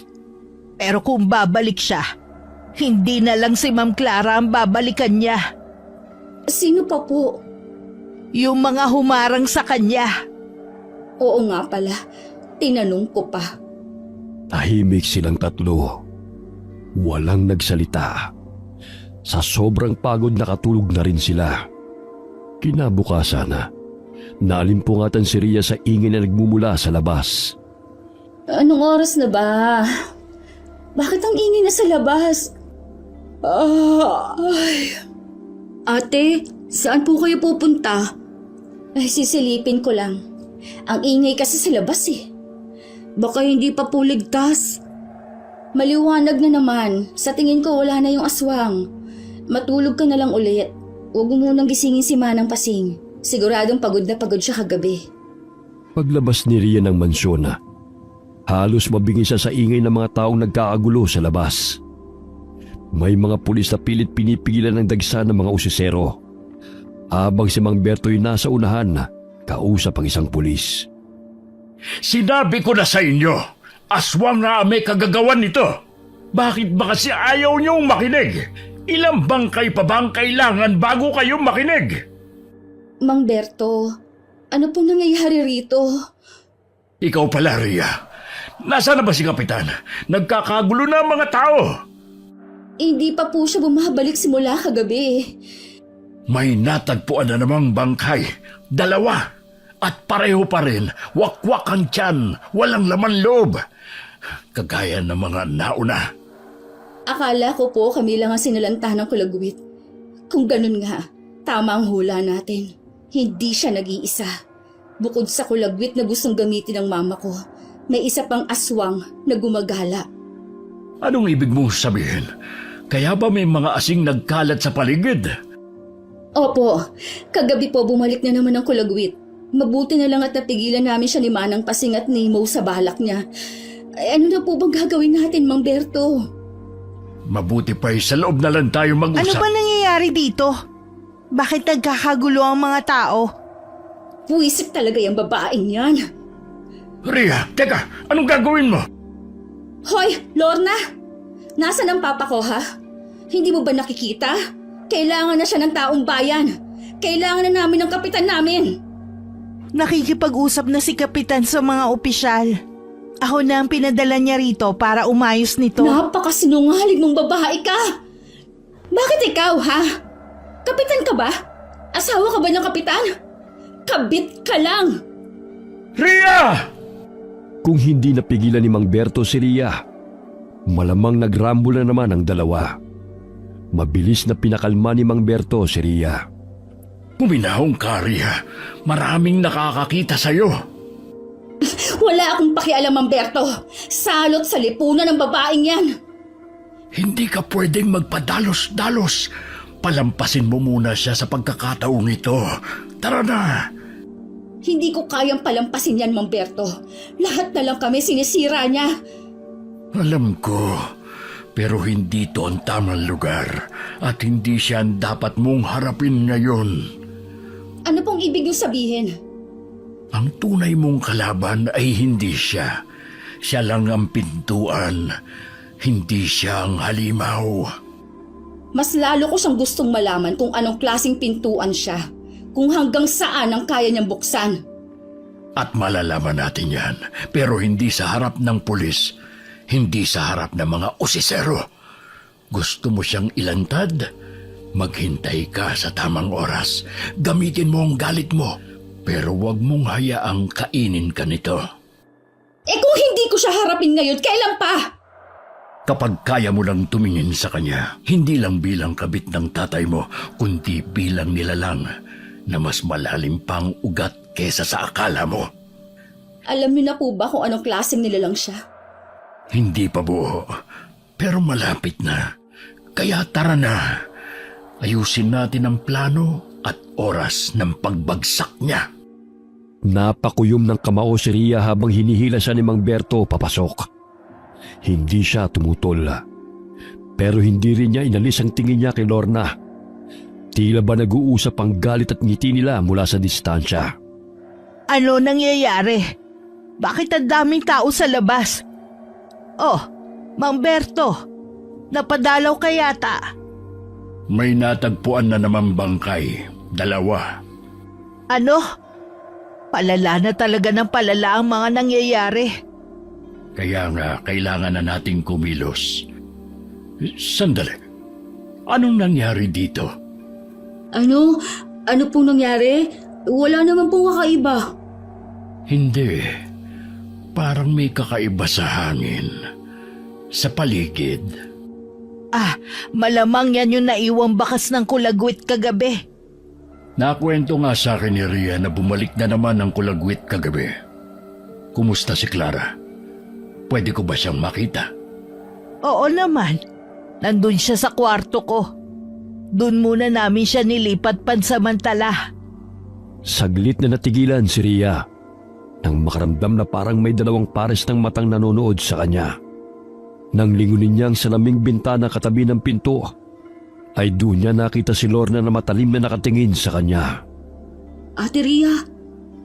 Pero kung babalik siya, hindi na lang si Ma'am Clara ang babalikan niya. Sino pa po? Yung mga humarang sa kanya. Oo nga pala, tinanong ko pa. Tahimik silang tatlo. Walang nagsalita. Sa sobrang pagod nakatulog na rin sila. Kinabukasan naalimpungatan si Rhea sa ingay na nagmumula sa labas. Anong oras na ba? Bakit ang ingay na sa labas? Ay. Ate, saan po kayo pupunta? Ay, sisilipin ko lang. Ang ingay kasi sa labas eh. Baka hindi pa po ligtas. Maliwanag na naman. Sa tingin ko wala na yung aswang. Matulog ka na lang ulit. Huwag mo munang gisingin si Manang Pasing. Siguradong pagod na pagod siya kagabi. Paglabas ni Rhea ng mansyon, halos mabingi siya sa ingay ng mga taong nagkakagulo sa labas. May mga pulis na pilit pinipigilan ng dagsa ng mga usisero. Habang si Mang Berto'y nasa unahan, kausap ang isang pulis. Sinabi ko na sa inyo, aswang na may kagagawan nito. Bakit ba kasi ayaw niyong makinig? Ilang bangkay pa bang kailangan bago kayo makinig? Mang Berto, ano pong nangyayari rito? Ikaw pala, Rhea. Nasaan na ba si Kapitan? Nagkakagulo na ang mga tao. Hindi pa po siya bumabalik simula kagabi. May natagpuan na namang bangkay. 2. At pareho pa rin, wakwak ang tiyan, walang laman loob. Kagaya ng mga nauna. Akala ko po kami lang ang sinalanta ng kulagwit. Kung ganun nga, tama ang hula natin. Hindi siya nag-iisa. Bukod sa kulagwit na gustong gamitin ng mama ko, may isa pang aswang na gumagala. Anong ibig mong sabihin? Kaya ba may mga asing nagkalat sa paligid? Opo, kagabi po bumalik na naman ang kulagwit. Mabuti na lang at napigilan namin siya ni Manang Pasing at Nemo sa balak niya. Ay, ano na po bang gagawin natin, Mang Berto? Mabuti pa sa loob na lang tayo mag-usap. Ano ba nangyayari dito? Bakit nagkakagulo ang mga tao? Puwisip talaga yung babaeng yan. Rhea, teka, anong gagawin mo? Hoy, Lorna! Nasaan ang papa ko, ha? Hindi mo ba nakikita? Kailangan na siya ng taong bayan. Kailangan na namin ng kapitan namin. Nakikipag-usap na si Kapitan sa mga opisyal. Ako na ang pinadala niya rito para umayos nito. Napakasinungaling mong babae ka! Bakit ikaw, ha? Kapitan ka ba? Asawa ka ba ng kapitan? Kabit ka lang! Rhea! Kung hindi napigilan ni Mang Berto si Rhea, malamang nagrambol na naman ang dalawa. Mabilis na pinakalma ni Mang Berto si Rhea. Huminahong ka, Rhea. Maraming nakakakita sa'yo. Wala akong pakialam, Mang Berto. Salot sa lipunan ng babaeng yan. Hindi ka pwedeng magpadalos-dalos. Palampasin mo muna siya sa pagkakataong ito. Tara na! Hindi ko kayang palampasin yan, Mang Berto. Lahat na lang kami sinisira niya. Alam ko, pero hindi ito ang tamang lugar at hindi siya ang dapat mong harapin ngayon. Ano pong ibig niyo sabihin? Ang tunay mong kalaban ay hindi siya. Siya lang ang pintuan, hindi siya ang halimaw. Mas lalo ko siyang gustong malaman kung anong klaseng pintuan siya. Kung hanggang saan ang kaya niyang buksan. At malalaman natin yan, pero hindi sa harap ng pulis, hindi sa harap ng mga osisero. Gusto mo siyang ilantad? Maghintay ka sa tamang oras. Gamitin mo ang galit mo, pero huwag mong hayaang kainin ka nito. Kung hindi ko siya harapin ngayon, kailan pa? Kapag kaya mo lang tumingin sa kanya, hindi lang bilang kabit ng tatay mo, kundi bilang nilalang na mas malalim pang ugat kesa sa akala mo. Alam niyo na po ba kung anong klaseng nilalang siya? Hindi pa buo, pero malapit na. Kaya tara na. Ayusin natin ang plano at oras ng pagbagsak niya. Napakuyom ng kamao si Ria habang hinihila siya ni Mang Berto papasok. Hindi siya tumutol. Pero hindi rin niya inalis ang tingin niya kay Lorna. Tila ba nag-uusap ang galit at ngiti nila mula sa distansya. Ano nangyayari? Bakit ang daming tao sa labas? Oh, Mang Berto, napadalaw ka yata. May natagpuan na naman bangkay. 2. Ano? Palala na talaga ng palala ang mga nangyayari. Kaya nga, kailangan na nating kumilos. Sandali. Anong nangyari dito? Ano? Ano pong nangyari? Wala naman pong kakaiba. Hindi. Parang may kakaiba sa hangin. Sa paligid. Malamang yan yung naiwang bakas ng kulagwit kagabi. Nakwento nga sa akin ni Ria na bumalik na naman ang kulagwit kagabi. Kumusta si Clara? Pwede ko ba siyang makita? Oo naman. Nandun siya sa kwarto ko. Doon muna namin siya nilipat pansamantala. Saglit na natigilan si Ria nang makaramdam na parang may 2 pares ng matang nanonood sa kanya. Nang lingunin niya ang salaming bintana katabi ng pinto, ay doon niya nakita si Lorna na matalim na nakatingin sa kanya. Ate Ria,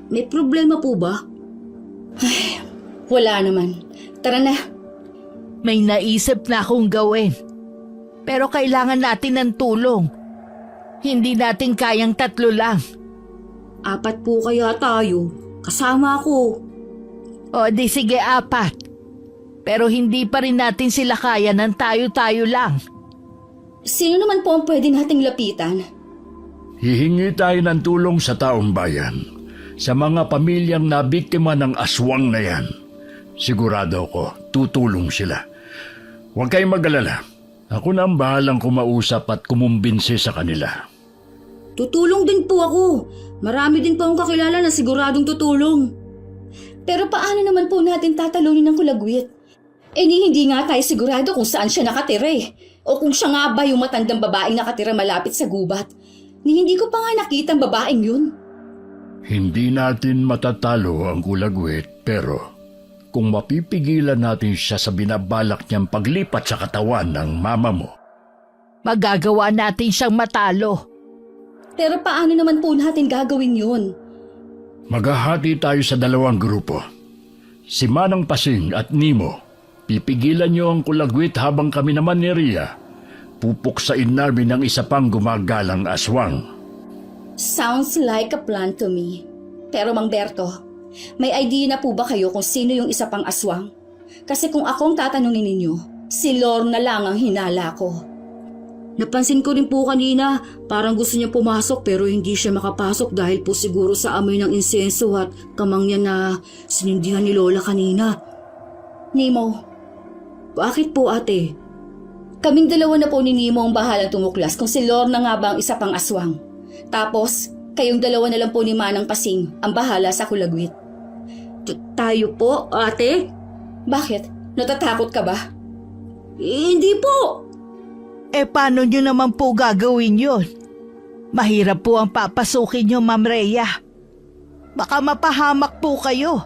may problema po ba? Wala naman. Tara na. May naisip na akong gawin. Pero kailangan natin ng tulong. Hindi natin kayang 3 lang. 4 po kaya tayo. Kasama ako. O di sige 4. Pero hindi pa rin natin sila kaya ng tayo-tayo lang. Sino naman po ang pwede nating lapitan? Hihingi tayo ng tulong sa taong bayan. Sa mga pamilyang nabiktima ng aswang na yan. Sigurado ko, tutulong sila. Huwag kayong mag-alala. Ako na ang bahalang kumausap at kumumbinsi sa kanila. Tutulong din po ako. Marami din po akong kakilala na siguradong tutulong. Pero paano naman po natin tatalunin ng kulagwit? Hindi nga tayo sigurado kung saan siya nakatira eh. O kung siya nga ba yung matandang babaeng nakatira malapit sa gubat. Hindi ko pa nga nakita ang babaeng yun. Hindi natin matatalo ang kulagwit, pero kung mapipigilan natin siya sa binabalak niyang paglipat sa katawan ng mama mo. Magagawa natin siyang matalo. Pero paano naman po natin gagawin yun? Maghahati tayo sa 2 grupo. Si Manang Pasing at Nemo. Pipigilan niyo ang kulagwit habang kami naman ni Ria. Pupuksain namin ang isa pang gumagalang aswang. Sounds like a plan to me. Pero Mang Berto, may idea na po ba kayo kung sino yung isa pang aswang? Kasi kung akong tatanungin ninyo, si Lorna lang ang hinala ko. Napansin ko rin po kanina, parang gusto niya pumasok pero hindi siya makapasok dahil po siguro sa amoy ng insenso at kamang niya na sinindihan ni Lola kanina. Nemo, Bakit po ate? kaming 2 na po ni Nemo ang bahalang tumuklas kung si Lorna nga ba ang isa pang aswang. Tapos, kayong 2 na lang po ni Manang Pasing ang bahala sa kulagwit. Tayo po ate? Bakit? Natatakot ka ba? Hindi po. Paano nyo naman po gagawin yun? Mahirap po ang papasukin nyo, Ma'am Rhea. Baka mapahamak po kayo.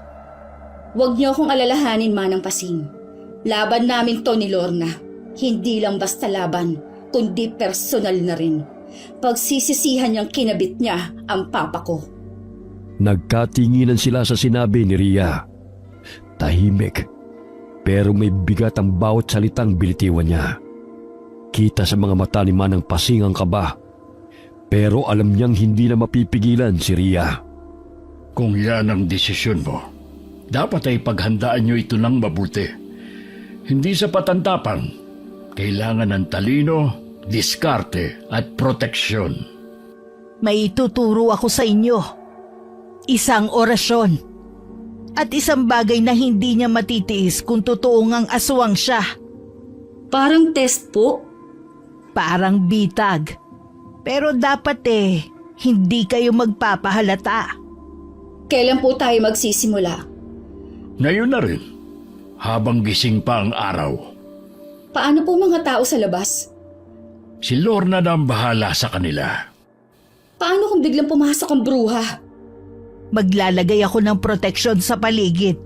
Huwag niyo akong alalahanin, Manang Pasing. Laban namin to ni Lorna. Hindi lang basta laban, kundi personal na rin. Pagsisisihan niyang kinabit niya ang papa ko. Nagkatinginan sila sa sinabi ni Rhea. Tahimik, pero may bigat ang bawat salitang binitiwan niya. Kita sa mga mata ni Manang Pasing ang kaba, pero alam niyang hindi na mapipigilan si Rhea. Kung yan ang desisyon mo, dapat ay paghandaan nyo ito ng mabuti. Hindi sa patantapang, kailangan ng talino, diskarte at proteksyon. May ituturo ako sa inyo. Isang orasyon. At isang bagay na hindi niya matitiis kung totoong ang aswang siya. Parang test po. Parang bitag. Pero dapat hindi kayo magpapahalata. Kailan po tayo magsisimula? Ngayon na rin, habang gising pa ang araw. Paano po mga tao sa labas? Si Lorna na ang bahala sa kanila. Paano kung biglang pumasok ang bruha? Maglalagay ako ng proteksyon sa paligid.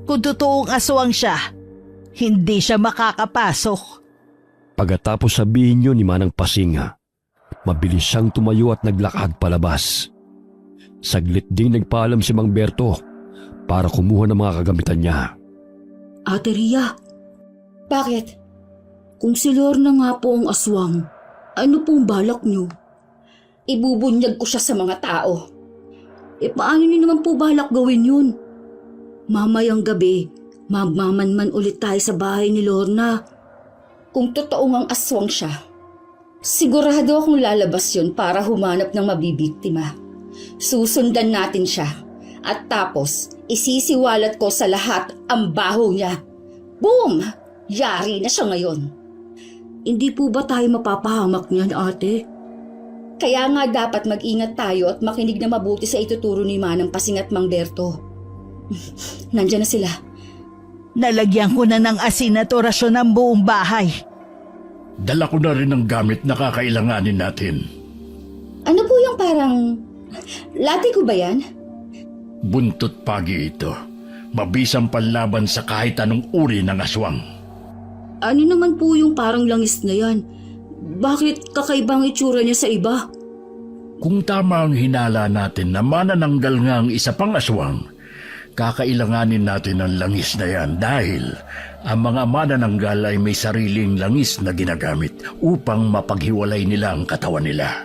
Kung totoong aswang siya, hindi siya makakapasok. Pagkatapos sabihin niyo ni Manang Pasing, mabilis siyang tumayo at naglakad palabas. Saglit ding nagpaalam si Mang Berto para kumuha ng mga kagamitan niya. Ate Rhea, Bakit? kung si Lorna nga po ang aswang, ano pong balak niyo? Ibubunyag ko siya sa mga tao. Paano niyo naman po balak gawin yun? Mamayang gabi, magmamanman ulit tayo sa bahay ni Lorna. Kung totoong ang aswang siya, sigurado akong lalabas yun para humanap ng mabibiktima. Susundan natin siya at tapos isisiwalat ko sa lahat ang baho niya. Boom! Yari na siya ngayon. Hindi po ba tayo mapapahamak niyan, ate? Kaya nga dapat mag-ingat tayo at makinig na mabuti sa ituturo ni Manang Pasing at Mang Berto. Nandiyan na sila. Nalagyan ko na ng asin at orasyon ang buong bahay. Dala ko na rin ang gamit na kakailanganin natin. Ano po yung parang... Lati ko ba yan? Buntot pagi ito. Mabisang panlaban sa kahit anong uri ng aswang. Ano naman po yung parang langis na yan? Bakit kakaibang itsura niya sa iba? Kung tama ang hinala natin na manananggal nga ang isa pang aswang, kakailanganin natin ang langis na yan dahil ang mga manananggal ay may sariling langis na ginagamit upang mapaghiwalay nila ang katawan nila.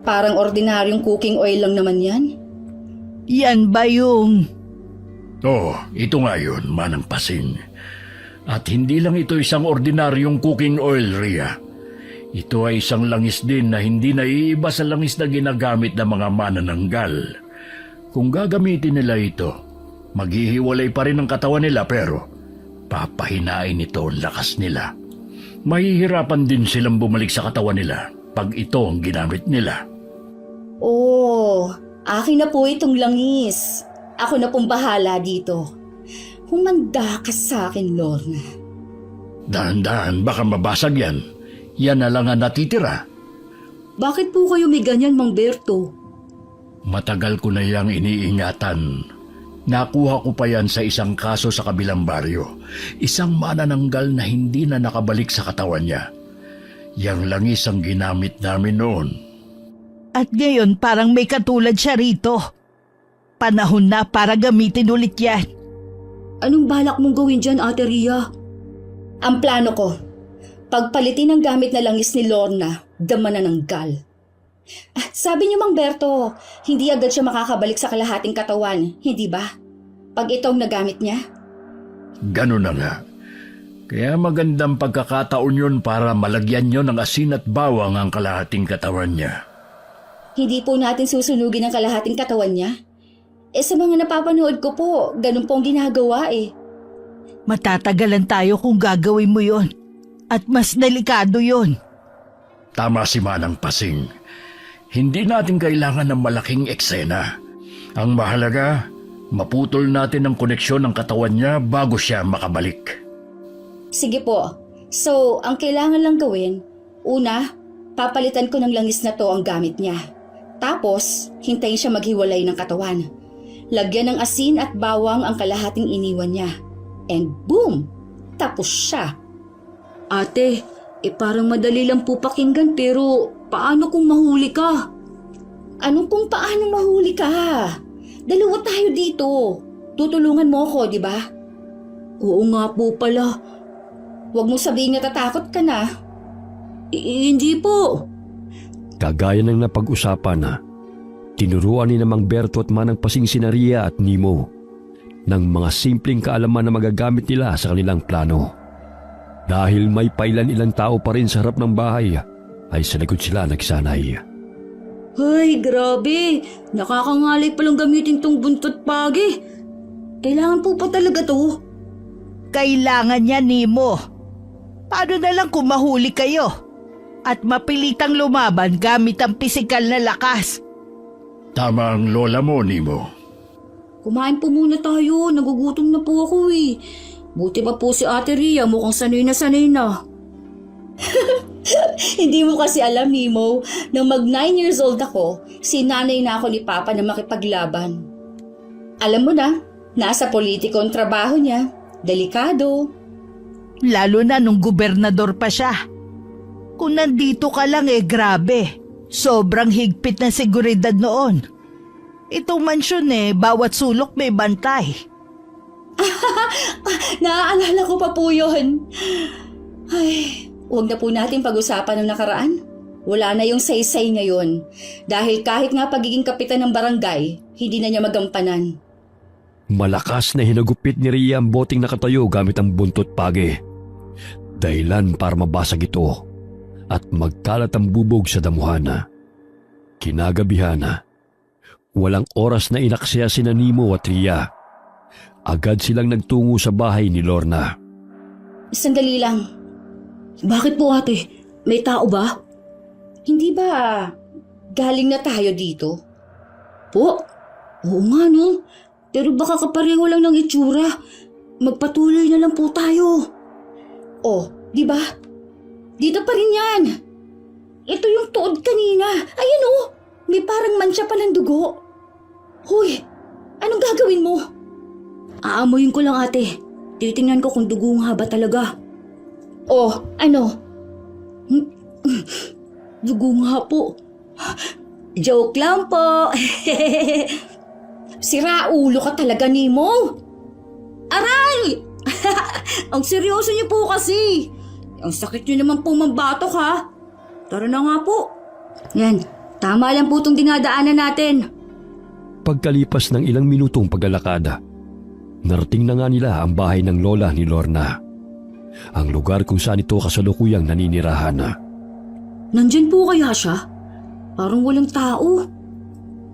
Parang ordinaryong cooking oil lang naman yan. Yan ba yung... Oo, ito nga yun, Manang Pasing. At hindi lang ito isang ordinaryong cooking oil, Rhea. Ito ay isang langis din na hindi naiiba sa langis na ginagamit ng mga manananggal. Kung gagamitin nila ito, maghihiwalay pa rin ang katawan nila pero papahinain ito ang lakas nila. Mahihirapan din silang bumalik sa katawan nila pag ito ang ginamit nila. Oh, akin na po itong langis. Ako na pong bahala dito. Humanda ka sa akin, Lorna. Dahan-dahan, baka mabasag yan. Yan na lang ang natitira. Bakit po kayo may ganyan, Mang Berto? Matagal ko na yang iniingatan. Nakuha ko pa yan sa isang kaso sa kabilang baryo. Isang manananggal na hindi na nakabalik sa katawan niya. Yang langis ang ginamit namin noon. At ngayon parang may katulad siya rito. Panahon na para gamitin ulit yan. Anong balak mong gawin dyan, Ate Rhea? Ang plano ko, pagpalitin ang gamit na langis ni Lorna, damanananggal. Sabi niyo, Mang Berto, hindi agad siya makakabalik sa kalahating katawan, hindi ba? Pag itong nagamit niya? Ganun na nga. Kaya magandang pagkakataon yun para malagyan nyo ng asin at bawang ang kalahating katawan niya. Hindi po natin susunugin ang kalahating katawan niya. Sa mga napapanood ko po, ganun po ang ginagawa eh. Matatagalan tayo kung gagawin mo yon. At mas delikado yon. Tama si Manang Pasing. Hindi natin kailangan ng malaking eksena. Ang mahalaga, maputol natin ang koneksyon ng katawan niya bago siya makabalik. Sige po. So, ang kailangan lang gawin, Una, papalitan ko ng langis na to ang gamit niya. Tapos, hintayin siya maghiwalay ng katawan. Lagyan ng asin at bawang ang kalahating iniwan niya. And boom! Tapos siya. Ate, parang madali lang po pakinggan pero paano kung mahuli ka? Anong kung paano mahuli ka? Dalawa tayo dito. Tutulungan mo ako, di ba? Oo nga po pala. Huwag mo sabihin natatakot ka na. Hindi po. Kagaya ng napag-usapan na, tinuruan ni Mang Berto at Manang Pasing si Ria at Nemo ng mga simpleng kaalaman na magagamit nila sa kanilang plano. Dahil may pailan-ilang tao pa rin sa harap ng bahay, ay sa likod sila nagsanay. Ay, grabe. Nakakangalay palang gamitin tong buntot pagi. Kailangan po pa talaga to. Kailangan niya, Nemo. Paano na lang kung mahuli kayo at mapilitang lumaban gamit ang pisikal na lakas? Tama ang lola mo, Nemo. Kumain po muna tayo. Nagugutom na po ako eh. Buti pa po si Ate Ria, mukhang sanay na sanay na. Hindi mo kasi alam, Nemo, nang mag 9 years old ako, sinanay na ako ni Papa na makipaglaban. Alam mo na, nasa politiko ang trabaho niya. Delikado. Lalo na nung gobernador pa siya. Kung nandito ka lang grabe. Sobrang higpit na seguridad noon. Itong mansyon bawat sulok may bantay. Naaalala ko pa po yun. Ay, huwag na po natin pag-usapan ng nakaraan. Wala na yung saysay ngayon. Dahil kahit nga pagiging kapitan ng barangay, hindi na niya magampanan. Malakas na hinagupit ni Ria ang boteng nakatayo gamit ang buntot pagi. Dahilan para mabasag ito at magkalat ang bubog sa damuhan. Kinagabihan, walang oras na inaksaya sina Nemo at Ria. Agad silang nagtungo sa bahay ni Lorna. Sandali lang. Bakit po ate? May tao ba? Hindi ba galing na tayo dito? Po? Oo nga no. Pero baka kapareho lang ng itsura. Magpatuloy na lang po tayo. Oh, di ba? Dito pa rin yan. Ito yung tuod kanina. Ayun oh, may parang mansya palang dugo. Hoy, anong gagawin mo? Aamuyin ko lang ate. Titingnan ko kung dugo nga ba talaga. Oh, ano? Dugo nga po. Joke lang po. Sira ulo ka talaga, Nemo. Aray! Ang seryoso niyo po kasi. Ang sakit niyo naman po mambatok ha. Tara na nga po. Yan, tama lang po itong dinadaanan natin. Pagkalipas ng ilang minutong paglalakad, narating na nga nila ang bahay ng lola ni Lorna. Ang lugar kung saan ito kasalukuyang naninirahan. Nandyan po kaya siya? Parang walang tao.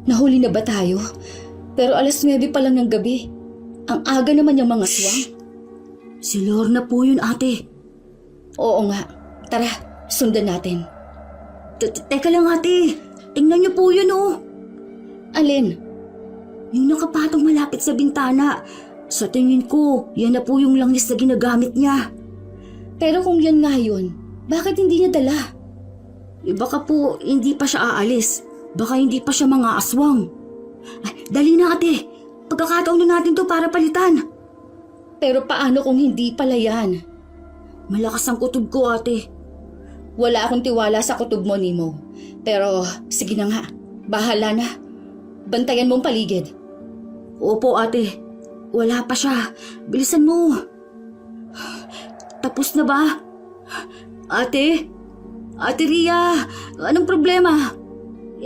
Nahuli na ba tayo? Pero 9:00 pa lang ng gabi. Ang aga naman yung mga swang. Si Lorna po yun ate. Oo nga. Tara, sundan natin. Teka lang ate. Tingnan niyo po yun oh. Alin? Yung nakapatong malapit sa bintana. Sa tingin ko, yan na po yung langis na ginagamit niya. Pero kung yan nga yun, bakit hindi niya dala? Baka po hindi pa siya aalis. Baka hindi pa siya mga aswang. Ay, dali na ate. Pagkakataon na natin to para palitan. Pero paano kung hindi pala yan? Malakas ang kutob ko ate. Wala akong tiwala sa kutob mo, Nemo. Pero sige na nga, bahala na. Bantayan mong paligid. Opo ate. Wala pa siya. Bilisan mo. Tapos na ba? Ate? Ate Ria, anong problema?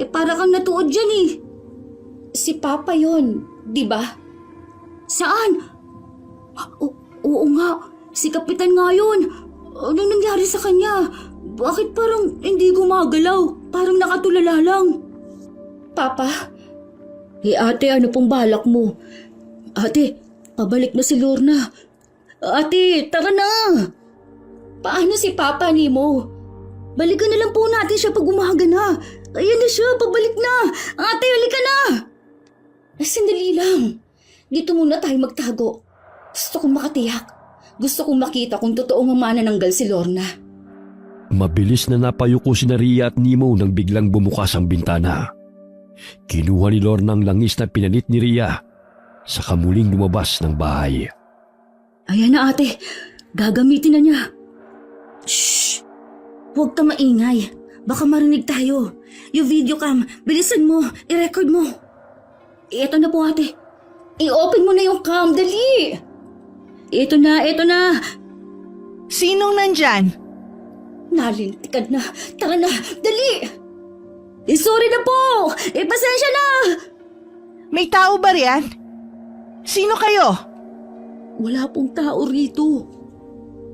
Para kang natuod dyan eh. Si Papa yon, di ba? Saan? Oo nga, si Kapitan nga yun. Anong nangyari sa kanya? Bakit parang hindi gumagalaw? Parang nakatulala lang. Papa? Ate, ano pong balak mo? Ate, pabalik na si Lorna. Ate, tara na! Paano si Papa, Nemo? Balikan na lang po natin siya pag umaga na. Ayan na siya, pabalik na. Ate, halika na. Sandali lang. Dito muna tayo magtago. Gusto kong makatiyak. Gusto kong makita kung totoong manananggal si Lorna. Mabilis na napayuko si Ria at Nemo nang biglang bumukas ang bintana. Kinuha ni Lorna ang langis na pinalit ni Ria, saka muling lumabas ng bahay. Ayan na ate, gagamitin na niya. Shh! Huwag ka maingay. Baka marinig tayo. Yung video cam, bilisan mo, i-record mo. Ito na po ate. I-open mo na yung cam, dali! Ito na. Sinong nandyan? Nalintikan na. Tara na, dali! Sorry na po! Pasensya na! May tao ba riyan? Sino kayo? Wala pong tao rito.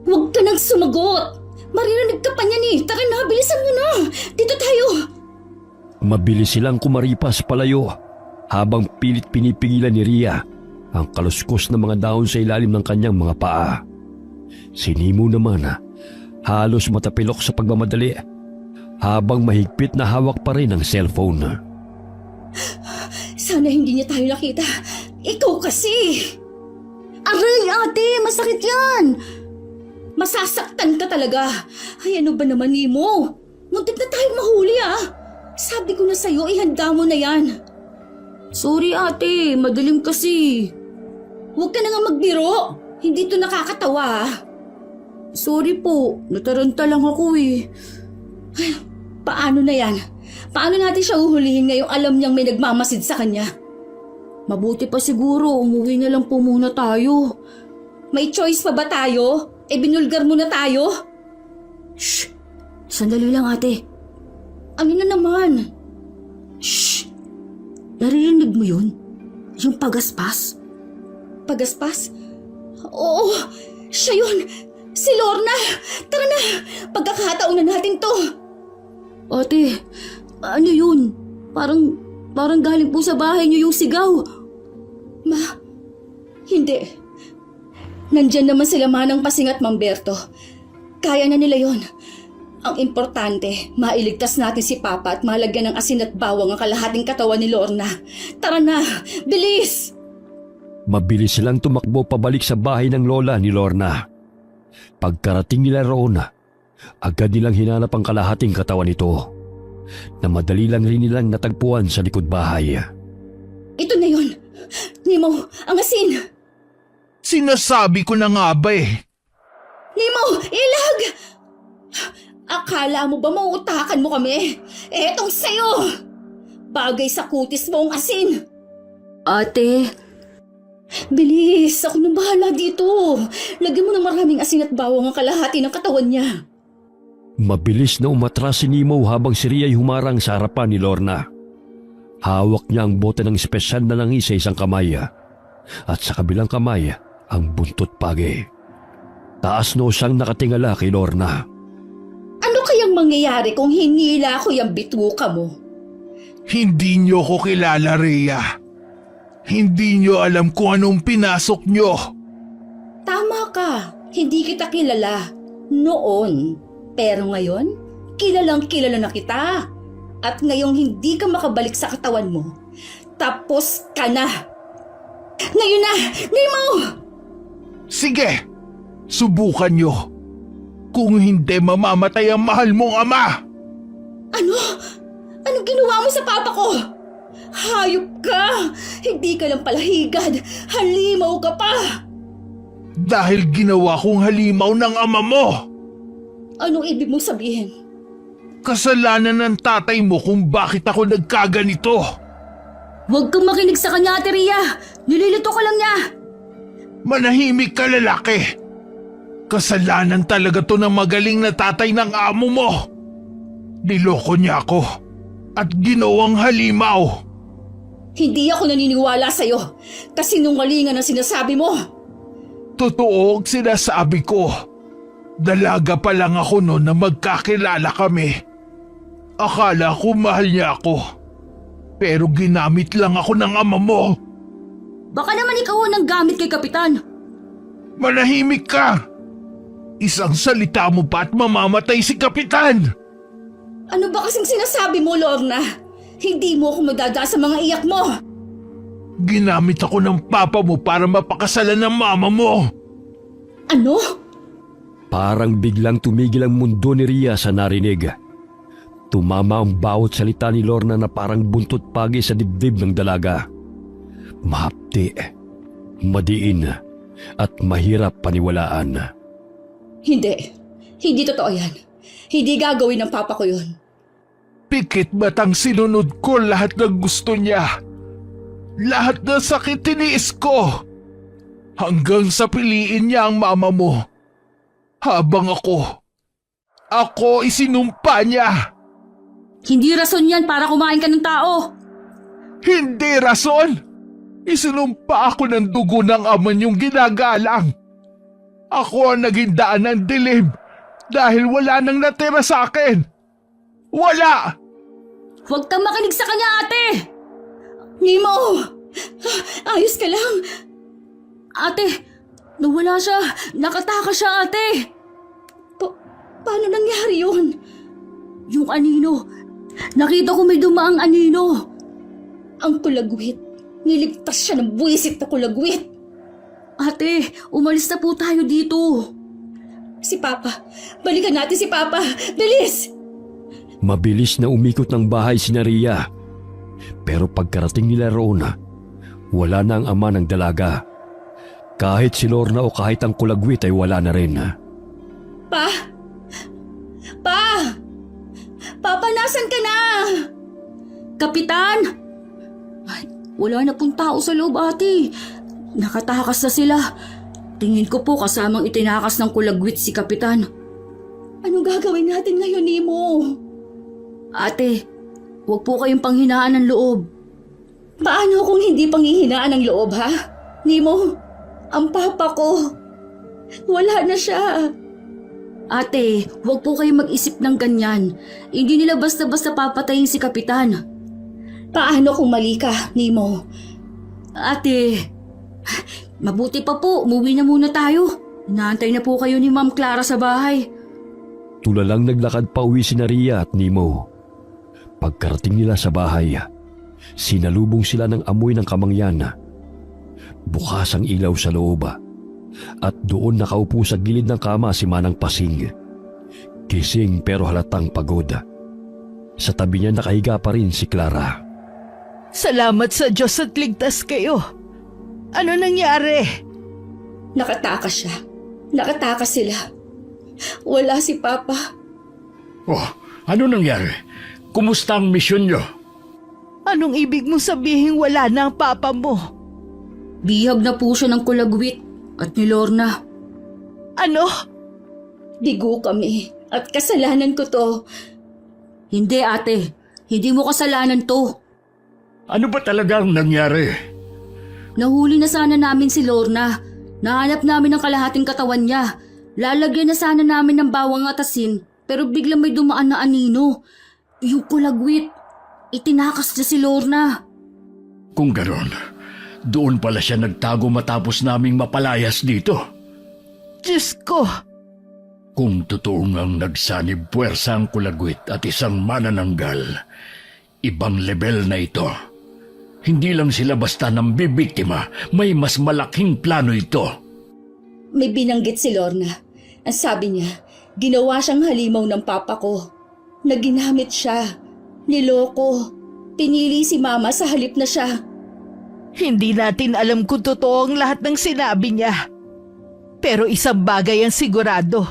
Huwag ka nang sumagot! Maririnig ka pa niyan eh. Tara na, bilisan mo na! Dito tayo! Mabilis silang kumaripas palayo habang pilit pinipigilan ni Ria ang kaluskos na mga dahon sa ilalim ng kanyang mga paa. Si Nemo naman halos matapilok sa pagmamadali habang mahigpit na hawak pa rin ang cellphone. Sana hindi niya tayo nakita. Ikaw kasi! Aray, ate! Masakit yan! Masasaktan ka talaga. Ay, ano ba naman, Nemo? Muntik na tayong mahuli Sabi ko na sa'yo, ihanda mo na yan. Sorry ate, madilim kasi. Huwag ka na nga magbiro. Hindi to nakakatawa Sorry po, nataranta lang ako eh. Ay, paano na yan? Paano natin siya uhulihin ngayong alam niyang may nagmamasid sa kanya? Mabuti pa siguro, umuwi na lang po muna tayo. May choice pa ba tayo? Binulgar mo na tayo? Shh! Sandali lang ate. Ano na naman? Shh! Naririnig mo yun? Yung pagaspas? Pagaspas? Oo, siya yun. Si Lorna. Tara na, pagkakataon na natin to. Ate, ano yun? Parang galing po sa bahay niyo yung sigaw. Hindi. Nandyan naman sila Manang Pasing at Mamberto. Kaya na nila yon. Ang importante, mailigtas natin si Papa at malagyan ng asin at bawang ang kalahating katawan ni Lorna. Tara na, bilis! Mabilis silang tumakbo pabalik sa bahay ng lola ni Lorna. Pagkarating nila roon, agad nilang hinanap ang kalahating katawan nito na madali lang rin nilang natagpuan sa likod bahay. Ito na yon. Nemo, ang asin! Sinasabi ko na nga ba Nemo, ilag! Akala mo ba mauutakan mo kami? Etong sayo! Bagay sa kutis mo ang asin! Ate, Bilis, ako nang bahala dito. Lagyan mo ng maraming asin at bawang ang kalahati ng katawan niya. Mabilis na umatras si Nemo habang si Ria ay humarang sa harapan ni Lorna. Hawak niya ang bote ng espesyal na langis sa isang kamay at sa kabilang kamay ang buntot pagi. Taas no siyang nakatingala kay Lorna. Ano kayang mangyayari kung hinila ko yung bituka mo? Hindi niyo ko kilala, Rhea. Hindi niyo alam kung anong pinasok niyo. Tama ka, hindi kita kilala. Noon. Pero ngayon, kilalang kilala na kita. At ngayong hindi ka makabalik sa katawan mo, tapos ka na. Ngayon na, Nemo! Sige, subukan niyo. Kung hindi, mamamatay ang mahal mong ama. Ano? Anong ginawa mo sa papa ko? Hayop ka! Hindi ka lang pala higad. Halimaw ka pa! Dahil ginawa kong halimaw ng ama mo. Anong ibig mong sabihin? Kasalanan ng tatay mo kung bakit ako nagkaganito. huwag kang makinig sa kanya, Ate Ria. Nililito ka lang niya. Manahimik ka, lalaki. Kasalanan talaga to ng magaling na tatay ng amo mo. Niloko niya ako at ginawang halimaw. Hindi ako naniniwala sa'yo. Kasinungalingan ang sinasabi mo. Totoo ang sinasabi ko. Dalaga pa lang ako noon na magkakilala kami. Akala ko mahal niya ako. Pero ginamit lang ako ng ama mo. Baka naman ikaw ang gamit kay Kapitan. Manahimik ka! Isang salita mo pa at mamamatay si Kapitan! Ano ba kasing sinasabi mo, Lorna? Hindi mo ako madadaan sa mga iyak mo. Ginamit ako ng papa mo para mapakasalan ng mama mo. Ano? Parang biglang tumigil ang mundo ni Rhea sa narinig. Tumama ang bawat salita ni Lorna na parang buntot pagi sa dibdib ng dalaga. Mahapti, madiin, at mahirap paniwalaan. Hindi. Hindi totoo yan. Hindi gagawin ng papa ko yun. Pikit batang sinunod ko lahat ng gusto niya. Lahat ng sakit tiniis ko. Hanggang sa piliin niya ang mama mo. Habang ako isinumpa niya. Hindi rason yan para kumain ka ng tao. Hindi rason. Isinumpa ako ng dugo ng ama niyong ginagalang. Ako ang naging daan ng dilim dahil wala nang natira sa akin. Wala! Huwag kang makinig sa kanya, ate! Nemo! Ayos ka lang. Ate, nawala siya. Nakatakas siya, ate. Paano nangyari yun? Yung anino. Nakita ko may dumaang anino. Ang kulagwit. Niligtas siya ng buwisit na kulagwit. Ate, umalis na po tayo dito. Si Papa. Balikan natin si Papa. Bilis! Mabilis na umikot ng bahay si Rhea. Pero pagkarating nila roon, wala na ang ama ng dalaga. Kahit si Lorna o kahit ang kulagwit ay wala na rin. Pa! Pa! Papa, nasan ka na? Kapitan! Ay, wala na pong tao sa loob, ate. Nakatakas na sila. Tingin ko po kasamang itinakas ng kulagwit si Kapitan. Anong gagawin natin ngayon, Nemo? Ate, huwag po kayong panghinaan ng loob. Paano kung hindi panghihinaan ng loob, ha? Nemo, ang papa ko. Wala na siya. Ate, huwag po kayong mag-isip ng ganyan. Hindi nila basta-basta papatayin si Kapitan. Paano kung mali ka, Nemo? Ate, mabuti pa po, umuwi na muna tayo. Inaantay na po kayo ni Ma'am Clara sa bahay. Tulalang naglakad pa uwi si Rhea at Nemo. Pagkarating nila sa bahay, sinalubong sila ng amoy ng kamangyan. Bukas ang ilaw sa loob at doon nakaupo sa gilid ng kama si Manang Pasing. Gising pero halatang pagod. Sa tabi niya nakahiga pa rin si Clara. Salamat sa Diyos at ligtas kayo. Ano nangyari? Nakatakas siya. Nakatakas sila. Wala si Papa. Oh, ano nangyari? Kumusta ang misyon niyo? Anong ibig mong sabihin wala na ang papa mo? Bihag na po siya ng kulagwit at ni Lorna. Ano? Bigo kami at kasalanan ko to. Hindi, ate. Hindi mo kasalanan to. Ano ba talagang nangyari? Nahuli na sana namin si Lorna. Nahanap namin ang kalahating katawan niya. Lalagyan na sana namin ng bawang at asin, pero biglang may dumaan na anino. Yung kulagwit. Itinakas niya si Lorna. Kung ganon, doon pala siya nagtago matapos naming mapalayas dito. Diyos ko! Kung totoo ngang nagsanib puwersa ang kulagwit at isang manananggal, ibang level na ito. Hindi lang sila basta nambibiktima, may mas malaking plano ito. May binanggit si Lorna. Ang sabi niya, ginawa siyang halimaw ng papa ko. Naginamit siya. Niloko. Pinili si Mama sa halip na siya. Hindi natin alam kung totoo ang lahat ng sinabi niya. Pero isang bagay ang sigurado.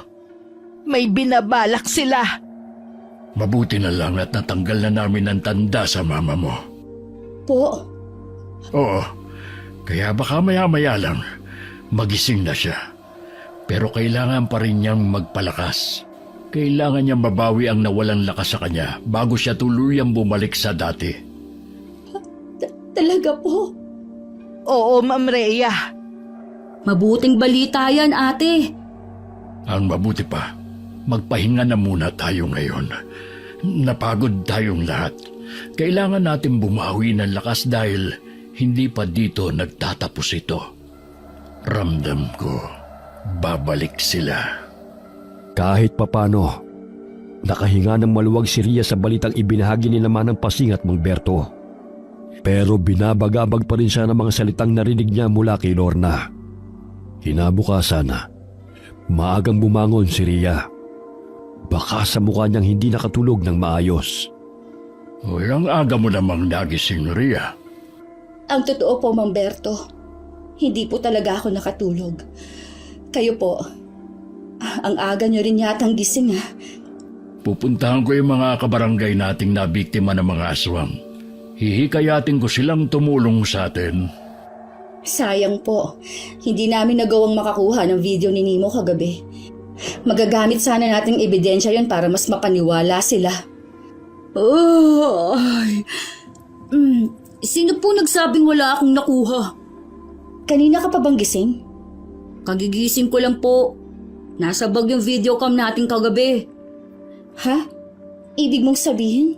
May binabalak sila. Mabuti na lang at natanggal na namin ang tanda sa mama mo. Po, Oo, kaya baka maya-maya lang magising na siya. Pero kailangan pa rin niyang magpalakas. Kailangan niya mabawi ang nawalang lakas sa kanya bago siya tuluyang bumalik sa dati. talaga po. Oo, Ma'am Rhea. Mabuting balita yan, ate. Ang mabuti pa, magpahinga na muna tayo ngayon. Napagod tayong lahat. Kailangan natin bumawi ng lakas dahil hindi pa dito nagtatapos ito. Ramdam ko, babalik sila. Kahit papano, nakahinga ng maluwag si Rhea sa balitang ibinahagi ni Manang Pasing at Mang Berto. Pero binabagabag pa rin siya ng mga salitang narinig niya mula kay Lorna. Kinabukasan, Maagang bumangon si Ria. Baka sa mukha niyang hindi nakatulog ng maayos. Uy, ang aga mo namang nagising, Ria. Ang totoo po, Mang Berto, hindi po talaga ako nakatulog. Kayo po, ang aga nyo rin yatang gising ha. Pupuntahan ko yung mga kabarangay nating nabiktima ng mga aswang. Hihikayatin ko silang tumulong sa atin. Sayang po, hindi namin nagawang makakuha ng video ni Nemo kagabi. Magagamit sana nating ebidensya yon para mas mapaniwala sila. Sino po nagsabing wala akong nakuha? Kanina ka pa bang gising? Kagigising ko lang po. Nasa bag yung video cam natin kagabi. Ha? Ibig mong sabihin?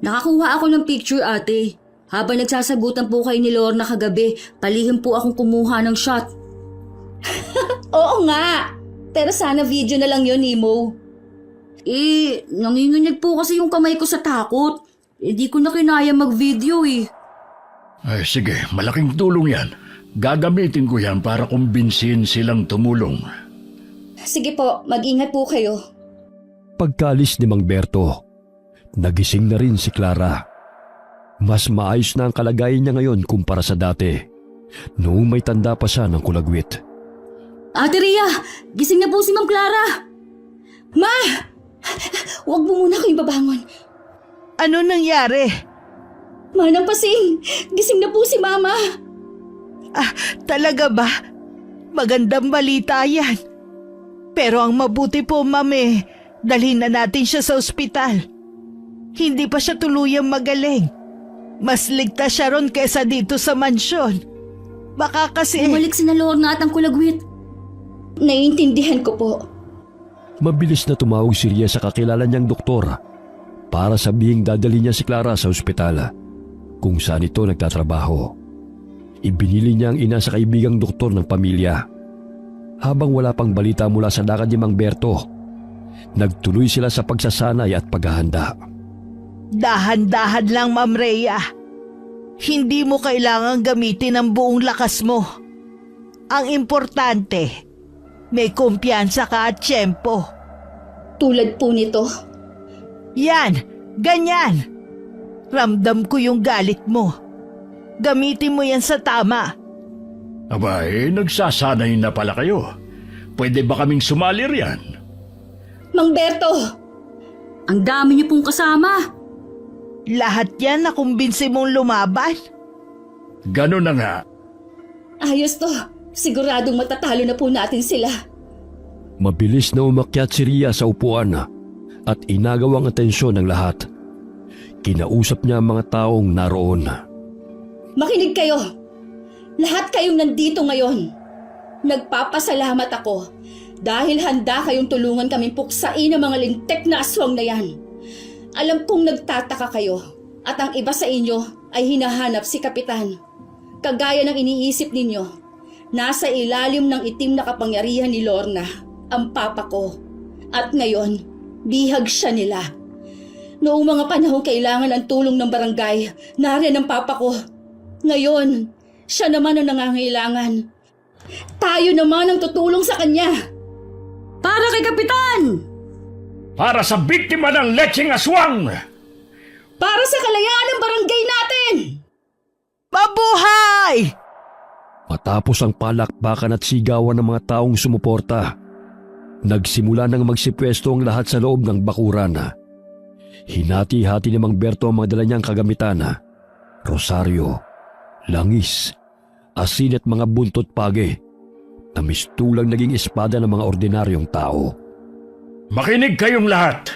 Nakakuha ako ng picture, ate. Habang nagsasagutan po kayo ni Lorna kagabi, palihim po akong kumuha ng shot. Oo nga! Pero sana video na lang yun, Nemo. Nanginginig po kasi yung kamay ko sa takot. Di ko na kinaya mag-video eh. Ay sige, malaking tulong yan. Gagamitin ko yan para kumbinsin silang tumulong. Sige po, mag-ingat po kayo. Pagkalis ni Mang Berto, nagising na rin si Clara. Mas maayos na ang kalagayan niya ngayon kumpara sa dati, noong may tanda pa siya ng kulagwit. Ate Ria, gising na po si Ma'am Clara. Ma! Huwag mo muna kayong babangon. Ano nangyari? Manang Pasing, gising na po si Mama. Ah, talaga ba? Magandang balita yan. Pero ang mabuti po, Ma'am, dalhin na natin siya sa ospital. Hindi pa siya tuluyang magaling. Mas ligtas siya ron kesa dito sa mansyon. Baka kasi... Bumalik si na Lorna at ang kulagwit. Naiintindihan ko po. Mabilis na tumawag si Ria sa kakilala niyang doktor para sabihing dadali niya si Clara sa ospital kung saan ito nagtatrabaho. Ibinili niya ang ina sa kaibigang doktor ng pamilya. Habang wala pang balita mula sa lakad ni Mang Berto, nagtuloy sila sa pagsasanay at paghahanda. Dahan-dahan lang, Ma'am Rhea. Hindi mo kailangang gamitin ang buong lakas mo. Ang importante, may kumpiyansa ka at tiyempo. Tulad po nito. Yan, ganyan. Ramdam ko yung galit mo. Gamitin mo yan sa tama. Aba, nagsasanay na pala kayo. Pwede ba kaming sumali riyan? Mang Berto! Ang dami niyo pong kasama. Lahat yan na kumbinsi mong lumaban. Ganun na nga. Ayos to. Siguradong matatalo na po natin sila. Mabilis na umakyat si Ria sa upuan at inagaw ang atensyon ng lahat. Kinausap niya ang mga taong naroon. Makinig kayo. Lahat kayong nandito ngayon. Nagpapasalamat ako dahil handa kayong tulungan kaming puksain ang mga lintek na aswang na yan. Alam kong nagtataka kayo at ang iba sa inyo ay hinahanap si Kapitan. Kagaya ng iniisip ninyo, nasa ilalim ng itim na kapangyarihan ni Lorna ang papa ko. At ngayon, bihag siya nila. Noong mga panahong kailangan ng tulong ng barangay, nariyan ang papa ko. Ngayon, siya naman ang nangangailangan. Tayo naman ang tutulong sa kanya. Para kay Kapitan! Para sa biktima ng lecheng aswang! Para sa kalayaan ng barangay natin! Mabuhay! Matapos ang palakpakan at sigawan ng mga taong sumuporta, nagsimula nang magsipwesto ang lahat sa loob ng bakuran. Hinati-hati ni Mang Berto ang mga dala niyang kagamitan, rosaryo, langis, asin at mga buntot page na mistulang naging espada ng mga ordinaryong tao. Makinig kayong lahat.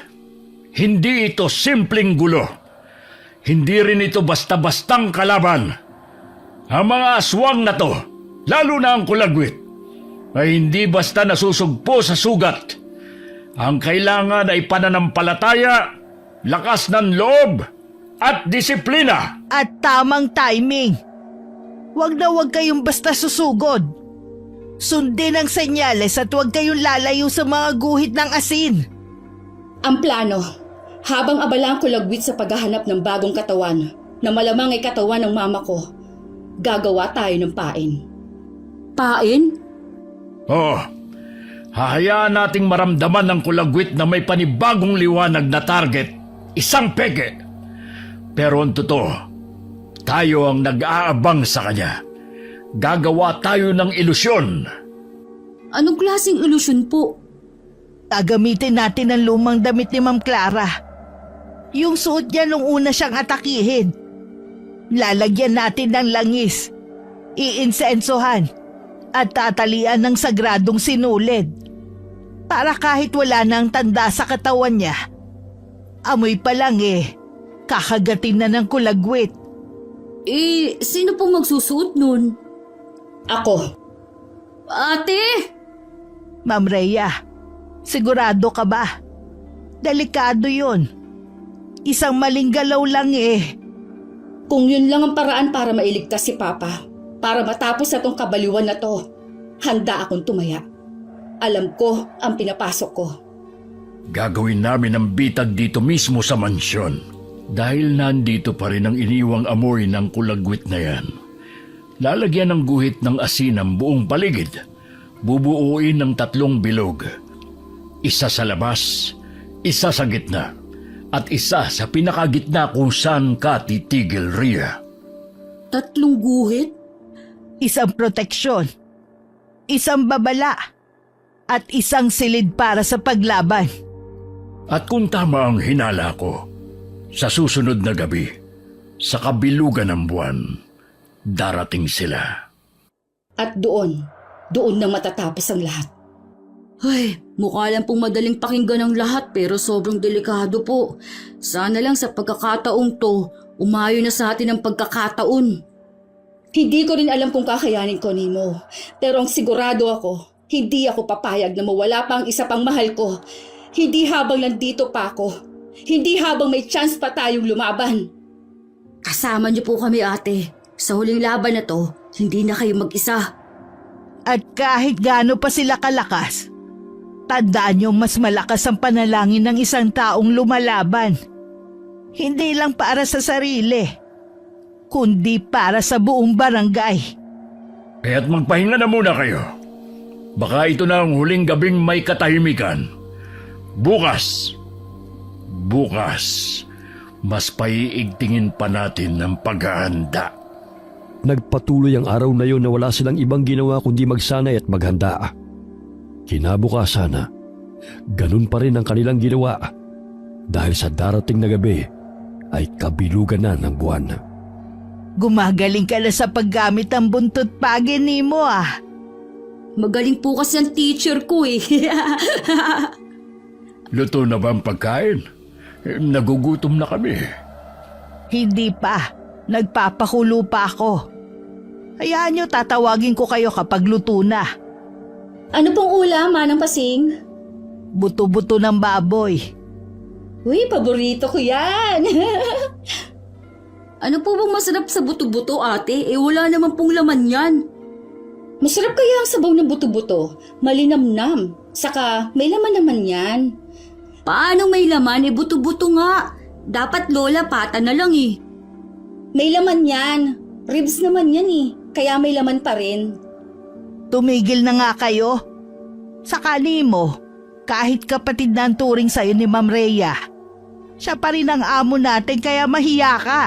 Hindi ito simpleng gulo. Hindi rin ito basta-bastang kalaban. Ang mga aswang na to, lalo na ang kulagwit, ay hindi basta nasusugpo sa sugat. Ang kailangan ay pananampalataya, lakas ng loob, at disiplina. At tamang timing. Huwag na huwag kayong basta susugod. Sundin ang senyales at huwag kayong lalayo sa mga guhit ng asin. Ang plano, habang abala ang kulagwit sa paghahanap ng bagong katawan na malamang ay katawan ng mama ko, gagawa tayo ng pain. Pain? Oh, Hahayaan nating maramdaman ng kulagwit na may panibagong liwanag na target, isang peke. Pero ang totoo, tayo ang nag-aabang sa kanya. Gagawa tayo ng ilusyon. Anong klaseng ilusyon po? Gagamitin natin ang lumang damit ni Ma'am Clara. Yung suot niya nung una siyang atakihin. Lalagyan natin ng langis, iinsensohan, at tatalian ng sagradong sinulid. Para kahit wala nang tanda sa katawan niya, amoy pa lang kakagatin na ng kulagwit. Sino pong magsusuot nun? Ako. Ate! Ma'am Rhea, sigurado ka ba? Delikado yun. Isang maling galaw lang Kung yun lang ang paraan para mailigtas si Papa, para matapos na tong kabaliwan na to, handa akong tumaya. Alam ko ang pinapasok ko. Gagawin namin ang bitag dito mismo sa mansyon. Dahil nandito pa rin ang iniwang amoy ng kulagwit na yan. Lalagyan ng guhit ng asin ang buong paligid. Bubuuin ng 3 bilog. Isa sa labas, isa sa gitna, at isa sa pinakagitna kung saan ka titigil, Rhea. 3 guhit? isang proteksyon, isang babala, at isang silid para sa paglaban. At kung tama ang hinala ko, sa susunod na gabi, sa kabilugan ng buwan, darating sila. At doon na matatapos ang lahat. Ay, mukha lang pong madaling pakinggan ang lahat pero sobrang delikado po. Sana lang sa pagkakataong to, umayo na sa atin ang pagkakataon. Hindi ko rin alam kung kakayanin ko, Nemo. Pero ang sigurado ako, hindi ako papayag na mawala pa ang isa pang mahal ko. Hindi habang nandito pa ako. Hindi habang may chance pa tayong lumaban. Kasama niyo po kami, ate. Sa huling laban na to, hindi na kayo mag-isa. At kahit gaano pa sila kalakas, tandaan niyong mas malakas ang panalangin ng isang taong lumalaban. Hindi lang para sa sarili, kundi para sa buong barangay. Kaya't magpahinga na muna kayo. Baka ito na ang huling gabing may katahimikan. Bukas, mas paiigtingin pa natin ang paghahanda. Nagpatuloy ang araw na yon na wala silang ibang ginawa kundi magsanay at maghanda. Kinabukasan, ganun pa rin ang kanilang ginawa dahil sa darating na gabi ay kabilugan na ng buwan. Gumagaling ka na sa paggamit ng buntot pagin mo Magaling po kasi ang teacher ko eh. Luto na ba ang pagkain? Nagugutom na kami. Hindi pa, nagpapakulo pa ako. Hayaan niyo tatawagin ko kayo kapag luto na. Ano pong ulam, Manang Pasing? Buto-buto ng baboy. Uy, paborito ko yan. Ano po bang masarap sa buto-buto, ate? Wala naman pong laman yan. Masarap kaya ang sabaw ng buto-buto. Malinamnam. Saka may laman naman yan. Paano may laman? Buto-buto nga. Dapat lola pata na lang eh. May laman yan. Ribs naman yan Kaya may laman pa rin. Tumigil na nga kayo. Saka mo, kahit kapatid na ang turing sa'yo ni Ma'am Rhea, siya pa rin ang amo natin kaya mahiya ka.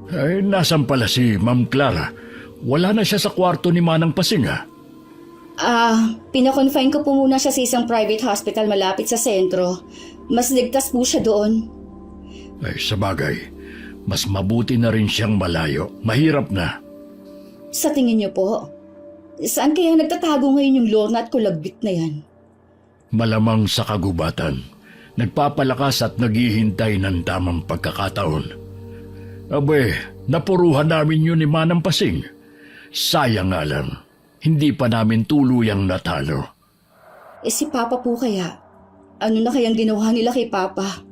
Ay, nasan pala si Ma'am Clara? Wala na siya sa kwarto ni Manang Pasing Pinakonfine ko po muna siya sa isang private hospital malapit sa sentro. Mas ligtas po siya doon. Ay, sabagay. Mas mabuti na rin siyang malayo. Mahirap na. Sa tingin niyo po, saan kaya nagtatago ngayon yung Lorna at Kulagbit na yan? Malamang sa kagubatan. Nagpapalakas at naghihintay ng tamang pagkakataon. Abe, napuruhan namin yun ni Manang Pasing. Sayang nga lang, hindi pa namin tuluyang natalo. Si Papa po kaya? Ano na kayang ginawa nila kay Papa?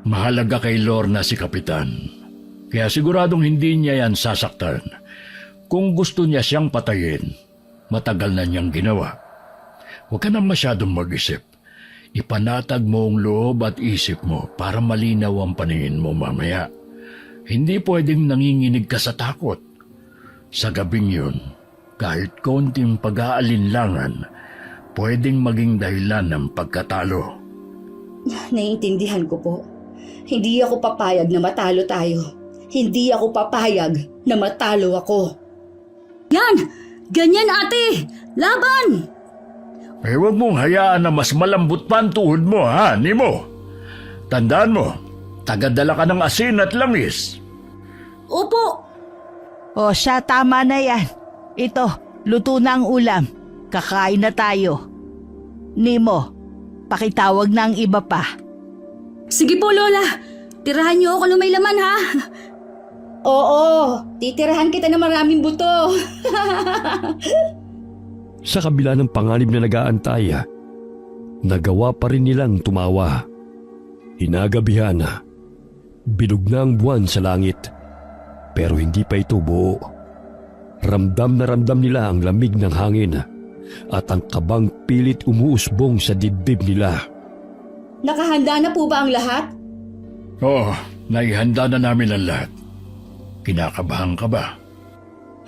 Mahalaga kay Lorna si Kapitan. Kaya siguradong hindi niya yan sasaktan. Kung gusto niya siyang patayin, matagal na niyang ginawa. Huwag ka na masyadong mag-isip. Ipanatag mo ang loob at isip mo para malinaw ang paningin mo mamaya. Hindi pwedeng nanginginig ka sa takot. Sa gabing yun, kahit konting pag-aalinlangan, pwedeng maging dahilan ng pagkatalo. Naiintindihan ko po. Hindi ako papayag na matalo tayo. Hindi ako papayag na matalo ako. Yan! Ganyan ate! Laban! Eh, huwag mong hayaan na mas malambot pa ang tuhod mo, ha, Nemo? Tandaan mo, tagadala ka ng asin at langis. Opo! O siya, tama na yan. Ito, luto na ang ulam. Kakain na tayo. Nemo, pakitawag na ang iba pa. Sige po, Lola. Tirahan niyo ako ng may laman, ha? Oo, titirahan kita ng maraming buto. Sa kabila ng panganib na nag-aantay, nagawa pa rin nilang tumawa. Hinagabihan, bilog na ang buwan sa langit, pero hindi pa ito buo. Ramdam na ramdam nila ang lamig ng hangin at ang kabang pilit umuusbong sa dibdib nila. Nakahanda na po ba ang lahat? Oo, naihanda na namin ang lahat. Kinakabahan ka ba?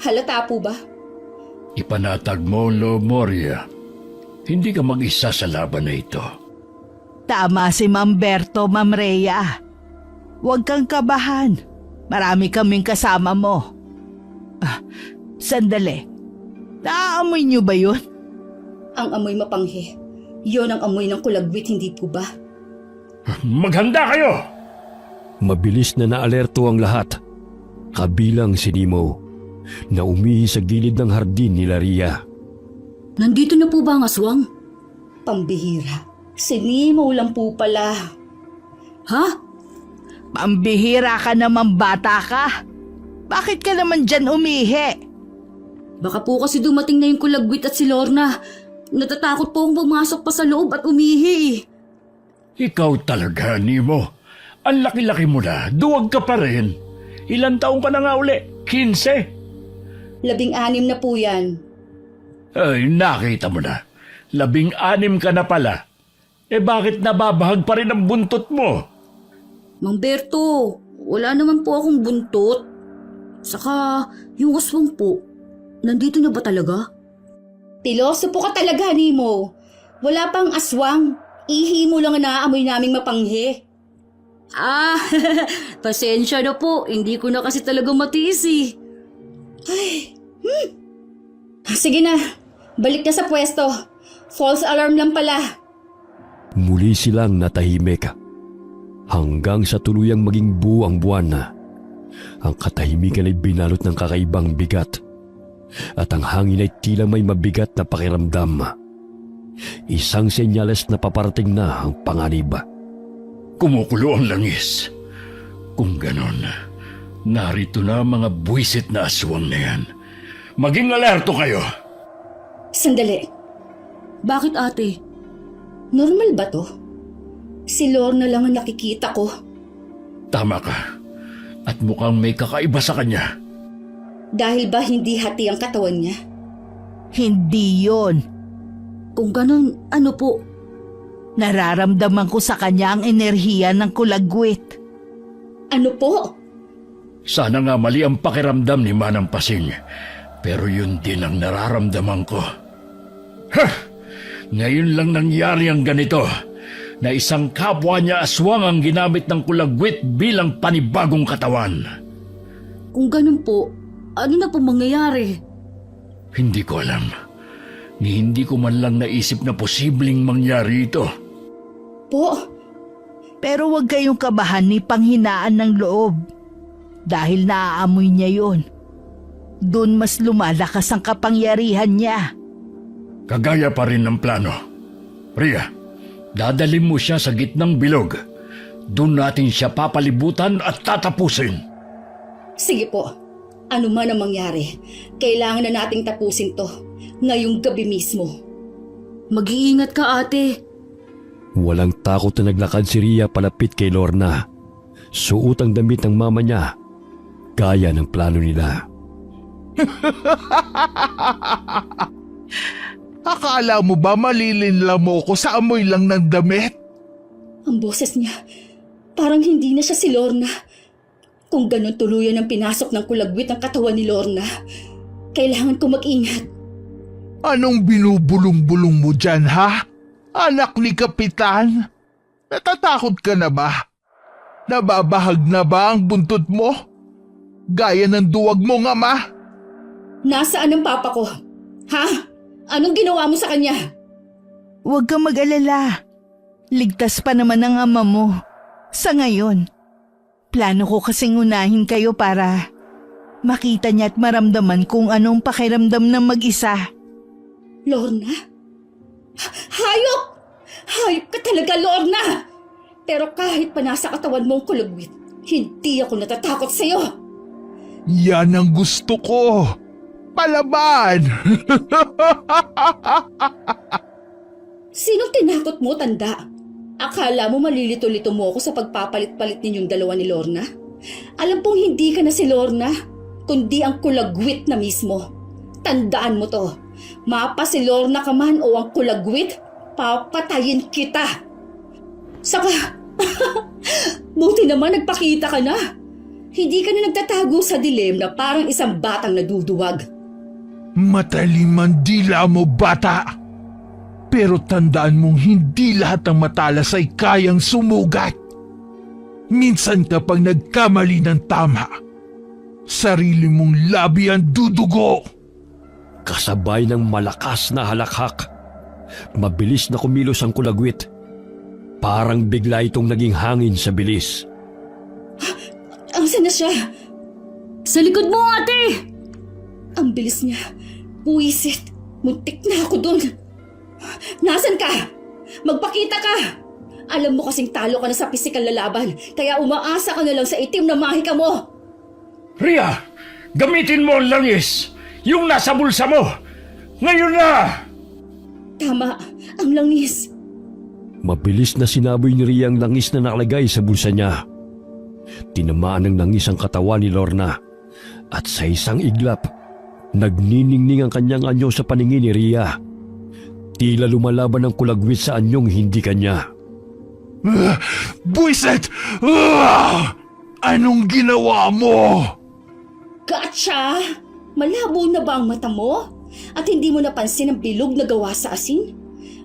Halata po ba? Ipanatag mo, Lo Moria. Hindi ka mag-isa sa laban na ito. Tama si Ma'am Berto, Ma'am Rhea. Huwag kang kabahan. Marami kaming kasama mo. Sandali. Naaamoy niyo ba yun? Ang amoy mapanghe. Yon ang amoy ng kulagwit, hindi po ba? Maghanda kayo! Mabilis na naalerto ang lahat, kabilang si Nemo, na umihi sa gilid ng hardin ni Ria. Nandito na po ba ang aswang? Pambihira. Si Nemo lang po pala. Ha? Pambihira ka naman, bata ka. Bakit ka naman dyan umihi? Baka po kasi dumating na yung kulagwit at si Lorna. Natatakot po akong pumasok pa sa loob at umihi. Ikaw talaga, Nemo. Ang laki-laki mo na, duwag ka pa rin. Ilan taong ka na nga uli? 15? 16 na po yan. Ay, nakita mo na. 16 ka na pala. Eh bakit nababahag pa rin ang buntot mo? Mang Berto, wala naman po akong buntot. Saka, yung aswang po, nandito na ba talaga? Tiloso po ka talaga, Nemo. Wala pang aswang. Ihi mo lang ang naaamoy naming mapanghe. Ah, pasensya na po. Hindi ko na kasi talaga matiis eh. Sige na, balik na sa pwesto. False alarm lang pala. Muli silang natahimik hanggang sa tuluyang maging buo ang buwan. Ang katahimikan ay binalot ng kakaibang bigat at ang hangin ay tila may mabigat na pakiramdam. Isang senyales na paparating na ang panganib. Kumukulo ang langis. Kung ganon, narito na ang mga buwisit na aswang na yan. Maging alerto kayo. Sandali, Bakit ate? normal ba to? Si Lorna lang ang nakikita ko. Tama ka. At mukhang may kakaiba sa kanya. Dahil ba hindi hati ang katawan niya? Hindi yon. Kung ganun, ano po? Nararamdaman ko sa kanya ang enerhiya ng kulagwit. Ano po? Sana nga mali ang pakiramdam ni Manang Pasing. Pero yun din ang nararamdaman ko. Ngayon lang nangyari ang ganito, na isang kapwa niya aswang ang ginamit ng kulagwit bilang panibagong katawan. Kung ganun po, ano na po mangyayari? Hindi ko alam. Ni hindi ko man lang naisip na posibleng mangyari ito. Po, Pero huwag kayong kabahan ni panghinaan ng loob. Dahil naaamoy niya yon. Doon mas lumalakas ang kapangyarihan niya. Kagaya pa rin ng plano. Ria, dadalhin mo siya sa gitnang bilog. Doon natin siya papalibutan at tatapusin. sige po. Ano man ang mangyari, kailangan na nating tapusin to. Ngayong gabi mismo. Mag-iingat ka ate. Walang takot na naglakad si Ria palapit kay Lorna. Suot ang damit ng mama niya, gaya ng plano nila. Akala mo ba malilinla mo ko sa amoy lang ng damit? Ang boses niya, parang hindi na siya si Lorna. Kung ganun tuluyan ang pinasok ng kulagwit ang katawan ni Lorna, kailangan ko mag-ingat. Anong binubulong-bulong mo dyan, ha? Anak ni Kapitan? Natatakot ka na ba? Nababahag na ba ang buntot mo? Gaya ng duwag mong ama? Nasaan ang papa ko? Ha? Anong ginawa mo sa kanya? Huwag kang mag-alala. Ligtas pa naman ang ama mo. Sa ngayon, plano ko kasing unahin kayo para makita niya at maramdaman kung anong pakiramdam ng mag-isa. Lorna? Hayop! Hayop ka talaga, Lorna! Pero kahit pa nasa katawan mong kulugwit, hindi ako natatakot sa'yo. Yan ang gusto ko. Palaban! Sinong tinakot mo, tanda? Akala mo malilito-lito mo ako sa pagpapalit-palit ninyong dalawa ni Lorna? Alam pong hindi ka na si Lorna, kundi ang kulagwit na mismo. Tandaan mo to. Mapa si Lorna ka man o ang kulagwit, papatayin kita. Saka, buti naman nagpakita ka na. Hindi ka na nagtatago sa dilim na parang isang batang naduduwag. Matalim ang dila mo, bata. Pero tandaan mong hindi lahat ng matalas ay kayang sumugat. Minsan kapag nagkamali ng tama, sarili mong labi ang dudugo. Kasabay ng malakas na halakhak. Mabilis na kumilos ang kulagwit. Parang bigla itong naging hangin sa bilis. Asan na siya? Sa likod mo, ate! Ang bilis niya. Buwisit. Muntik na ako dun. Nasaan ka? Magpakita ka! Alam mo kasing talo ka na sa pisikal na laban, kaya umaasa ka na lang sa itim na mahika mo. Ria, gamitin mo ang langis. Yung nasa bulsa mo. Ngayon na! Tama, ang langis. Mabilis na sinaboy ni Ria ang langis na nakalagay sa bulsa niya. Tinamaan ng langis ang katawan ni Lorna at sa isang iglap, nagniningning ang kanyang anyo sa paningin ni Ria. Tila lumalaban ang kulagwit sa anyong hindi kanya. Buisit! Anong ginawa mo? Gotcha! Malabo na ba ang mata mo? At hindi mo napansin ang bilog na gawa sa asin?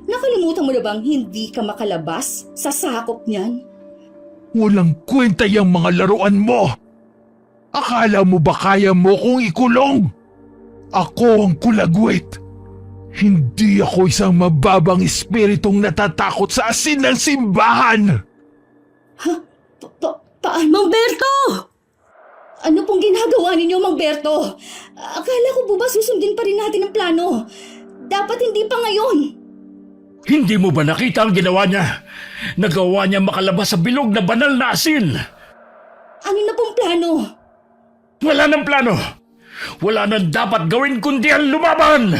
Nakalimutan mo na bang hindi ka makalabas sa sakop niyan? Walang kwenta yung mga laruan mo. Akala mo ba kaya mo kong ikulong? Ako ang kulagwit. Hindi ako isang mababang espiritong natatakot sa asin ng simbahan. Paano? Mang Berto! Ano pong ginagawa ninyo, Mang Berto? Akala ko po ba susundin pa rin natin ang plano? Dapat hindi pa ngayon. Hindi mo ba nakita ang ginawa niya? Nagawa niya makalabas sa bilog na banal na asin. Ano na pong plano? Wala nang plano. Wala nang dapat gawin kundi ang lumaban.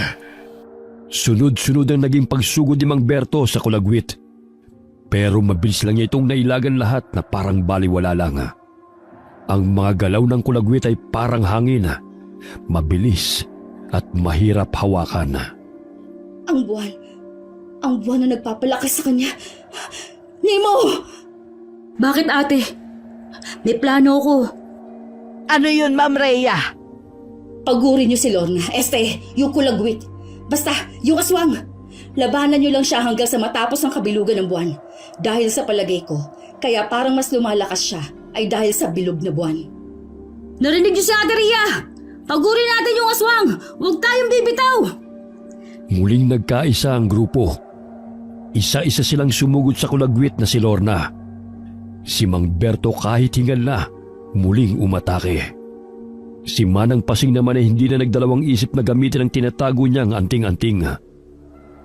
Sunod-sunod ang naging pagsugod ni Mang Berto sa kulagwit. Pero mabilis lang niya itong nailagan lahat na parang baliwala lang. Ang mga galaw ng kulagwit ay parang hangin, mabilis at mahirap hawakan. Ang buwan na nagpapalakas sa kanya. Nemo! Bakit, ate? May plano ko. Ano yun, Ma'am Rhea? Pagurin niyo si Lorna. Yung kulagwit. Basta, yung aswang. Labanan niyo lang siya hanggang sa matapos ang kabilugan ng buwan. Dahil sa palagay ko, kaya parang mas lumalakas siya ay dahil sa bilog na buwan. Narinig niyo si Ate Ria! Pagurin natin yung aswang! Huwag tayong bibitaw! Muling nagkaisa ang grupo. Isa-isa silang sumugod sa kulagwit na si Lorna. Si Mang Berto kahit hingal na, muling umatake. Si Manang Pasing naman ay hindi na nagdalawang isip na gamitin ang tinatago niyang anting-anting.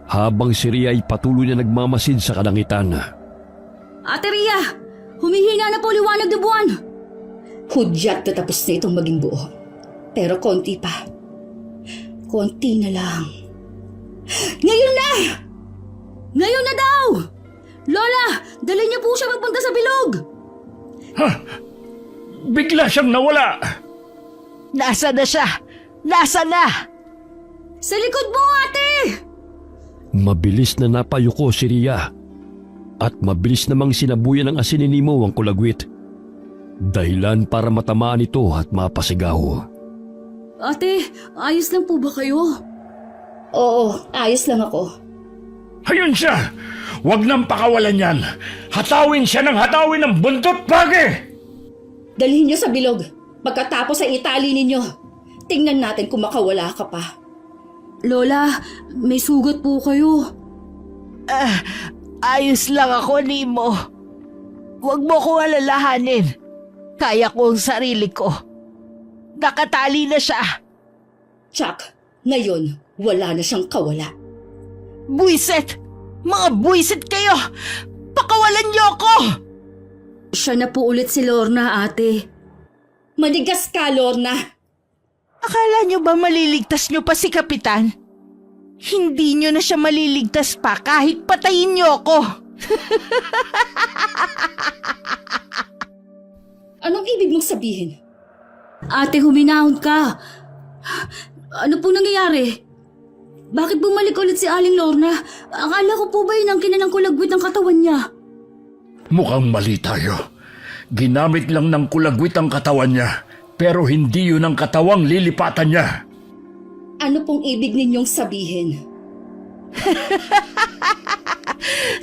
Habang si Ria ay patuloy na nagmamasid sa kalangitan. Ate Ria! Humihina na po liwanag na buwan! Hudyat na tapos na itong maging buo. Pero konti pa. Konti na lang. Ngayon na! Ngayon na daw! Lola! Dali niyo po siya magpunta sa bilog! Bigla siyang nawala. Nasa na siya? Nasa na? Sa likod mo, ate! Mabilis na napayuko si Ria. At mabilis namang sinabuyan ng asin ni Nemo ang kulagwit. Dahilan para matamaan ito at mapasigaw. Ate, ayos lang po ba kayo? Oo, ayos lang ako. Ayun siya! Huwag nang pakawalan yan! Hatawin siya ng hatawin ng buntot pagi! Dalhin niyo sa bilog. Pagkatapos ay itali ninyo. Tingnan natin kung makawala ka pa. Lola, may sugat po kayo. Ayos lang ako, Nemo. Huwag mo ko alalahanin. Kaya ko ang sarili ko. Nakatali na siya. Chuck, ngayon, wala na siyang kawala. Buisit! Mga buisit kayo! Pakawalan niyo ako! Siya na po ulit si Lorna, ate. Manigas ka, Lorna. Akala niyo ba maliligtas niyo pa si Kapitan? Hindi niyo na siya maliligtas pa kahit patayin niyo ako. Anong ibig mong sabihin? Ate, huminahon ka. Ano po nangyayari? Bakit bumalik ulit si Aling Lorna? Akala ko po ba yun ang kinanang kulagwit ng katawan niya? Mukhang mali tayo. Ginamit lang ng kulagwit ang katawan niya, pero hindi yun ang katawang lilipatan niya. Ano pong ibig ninyong sabihin?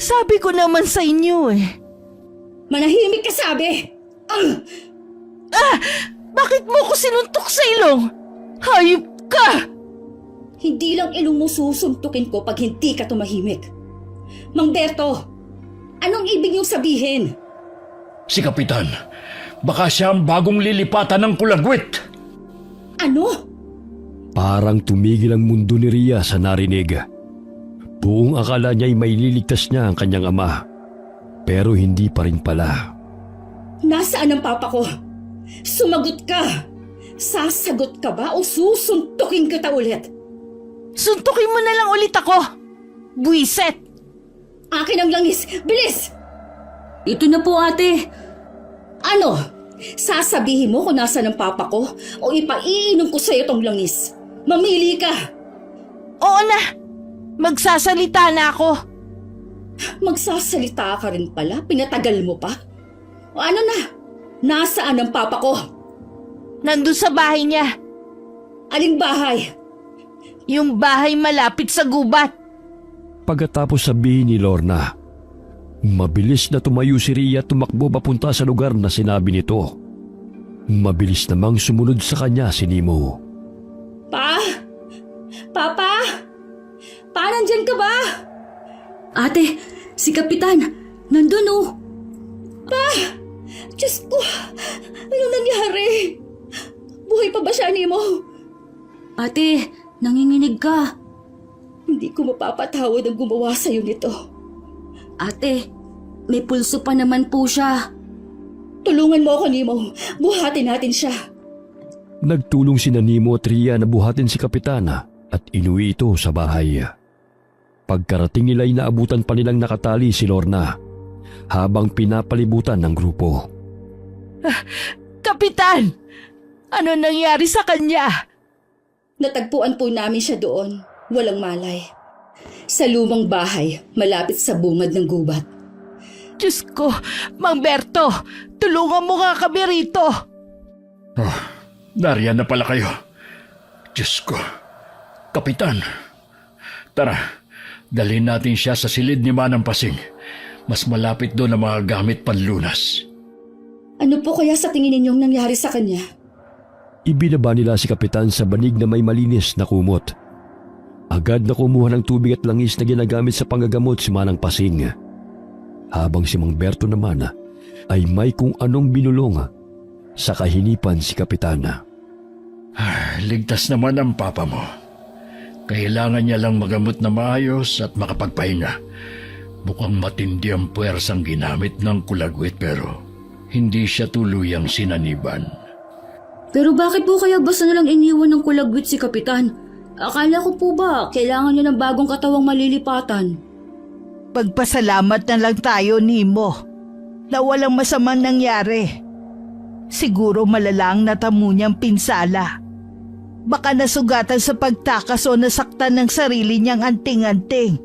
Sabi ko naman sa inyo eh. Manahimik ka, sabi! Bakit mo ko sinuntok sa ilong? Hayop ka! Hindi lang ilong mo susuntukin ko pag hindi ka tumahimik. Mang Berto, anong ibig niyong sabihin? Si Kapitan, baka siya ang bagong lilipatan ng kulagwit. Ano? Parang tumigil ang mundo ni Rhea sa narinig. Buong akala niya ay maililigtas niya ang kanyang ama. Pero hindi pa rin pala. Nasaan ang papa ko? Sumagot ka! Sasagot ka ba o susuntukin kita ulit? Suntukin mo na lang ulit ako! Buiset! Akin ang langis! Bilis! Ito na po, ate. Ano? Sasabihin mo kung nasa ng papa ko o ipaiinom ko sa'yo tong langis? Mamili ka! Oo na! Magsasalita na ako! Magsasalita ka rin pala? Pinatagal mo pa? O ano na? Nasaan ang papa ko? Nandun sa bahay niya. Aling bahay? Yung bahay malapit sa gubat. Pagkatapos sabihin ni Lorna, mabilis na tumayo si Rhea at tumakbo papunta sa lugar na sinabi nito. Mabilis namang sumunod sa kanya si Nemo. Pa? Papa? Pa, nandyan ka ba? Ate, si Kapitan, nandun oh. Pa! Diyos ko! Anong nangyari? Buhay pa ba siya, Nemo? Ate, nanginginig ka. Hindi ko mapapatawad ang gumawa sa'yo nito. Ate, may pulso pa naman po siya. Tulungan mo ako, Nemo. Buhatin natin siya. Nagtulong si Nemo at Rhea na buhatin si Kapitana at inuwi ito sa bahay. Pagkarating nila ay naabutan pa nilang nakatali si Lorna habang pinapalibutan ng grupo. Kapitan! Ano nangyari sa kanya? Natagpuan po namin siya doon. Walang malay. Sa lumang bahay, malapit sa bungad ng gubat. Diyos ko, Mang Berto, tulungan mo nga kami rito. Oh, nariyan na pala kayo. Diyos ko. Kapitan, tara, dalhin natin siya sa silid ni Manang Pasing. Mas malapit doon ang mga gamit panlunas. Ano po kaya sa tingin ninyong nangyari sa kanya? Ibinaba nila si Kapitan sa banig na may malinis na kumot. Agad na kumuha ng tubig at langis na ginagamit sa panggagamot si Manang Pasing. Habang si Mang Berto naman ay may kung anong binulong sa kahinipan si Kapitana. Ligtas naman ang papa mo. Kailangan niya lang magamot na maayos at makapagpahinga. Mukhang matindi ang puwersang ginamit ng kulagwit pero hindi siya tuluyang sinaniban. Pero bakit po kaya basta nalang iniwan ng kulagwit si Kapitan? Akala ko po ba kailangan niya ng bagong katawang malilipatan? Pagpasalamat na lang tayo, Nemo, na walang masamang nangyari. Siguro malalang natamo niyang pinsala. Baka nasugatan sa pagtakas o nasaktan ng sarili niyang anting-anting.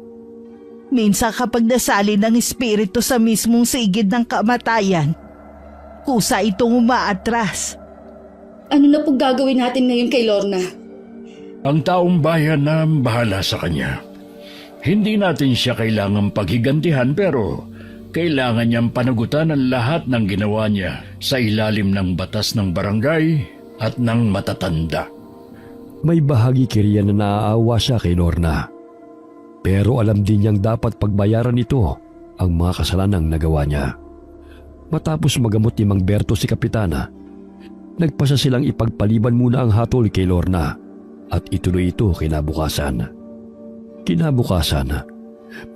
Minsan kapag nasali ng espiritu sa mismong sigid ng kamatayan, kusa itong umaatras. Ano na po gagawin natin ngayon kay Lorna? Ang taong bayan na bahala sa kanya. Hindi natin siya kailangang paghigantihan pero kailangan niyang panagutan ang lahat ng ginawa niya sa ilalim ng batas ng barangay at ng matatanda. May bahagi kay Rhea na naaawa siya kay Lorna. Pero alam din niyang dapat pagbayaran nito ang mga kasalanang nagawa niya. Matapos magamot ni Mang Berto si Kapitana, nagpasa silang ipagpaliban muna ang hatol kay Lorna at ituloy ito kinabukasan.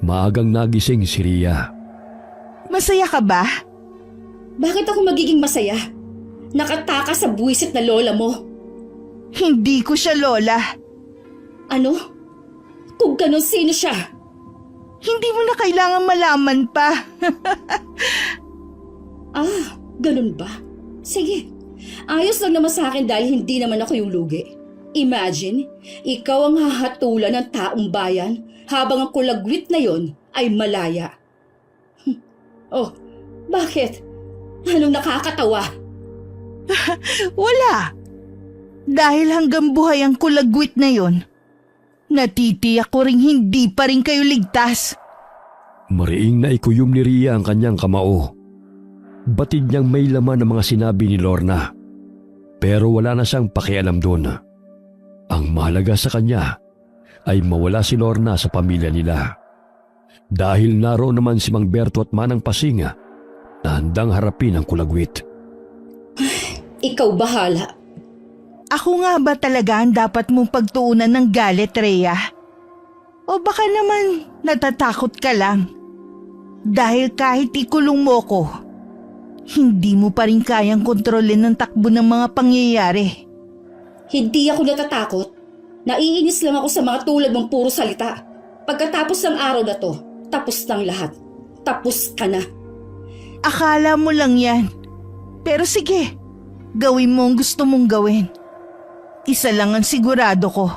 Maagang nagising si Rhea. Masaya ka ba? Bakit ako magiging masaya? Nakatakas sa buwisit na lola mo. Hindi ko siya lola. Ano? Kung ganun, sino siya? Hindi mo na kailangan malaman pa. Ah, ganun ba? Sige. Ayos lang naman sa akin dahil hindi naman ako yung lugi. Imagine, ikaw ang hahatulan ng taong bayan habang ang kulagwit na yon ay malaya. Oh, bakit? Anong nakakatawa? Wala. Dahil hanggang buhay ang kulagwit na yon, natitiyak ko ring hindi pa rin kayo ligtas. Mariing na ikuyom ni Rhea ang kanyang kamao. Batid niyang may laman ang mga sinabi ni Lorna. Pero wala na siyang pakialam doon. Ang mahalaga sa kanya ay mawala si Lorna sa pamilya nila. Dahil naroon naman si Mang Berto at Manang Pasing na handang harapin ang kulagwit. Ikaw bahala. Ako nga ba talaga ang dapat mong pagtuunan ng galit, Rhea? O baka naman natatakot ka lang? Dahil kahit ikulong mo ko, hindi mo pa rin kayang kontrolin ang takbo ng mga pangyayari. Hindi ako natatakot. Naiinis lang ako sa mga tulad mong puro salita. Pagkatapos ng araw na to, tapos ng lahat. Tapos ka na. Akala mo lang yan. Pero sige, gawin mo ang gusto mong gawin. Isa lang ang sigurado ko.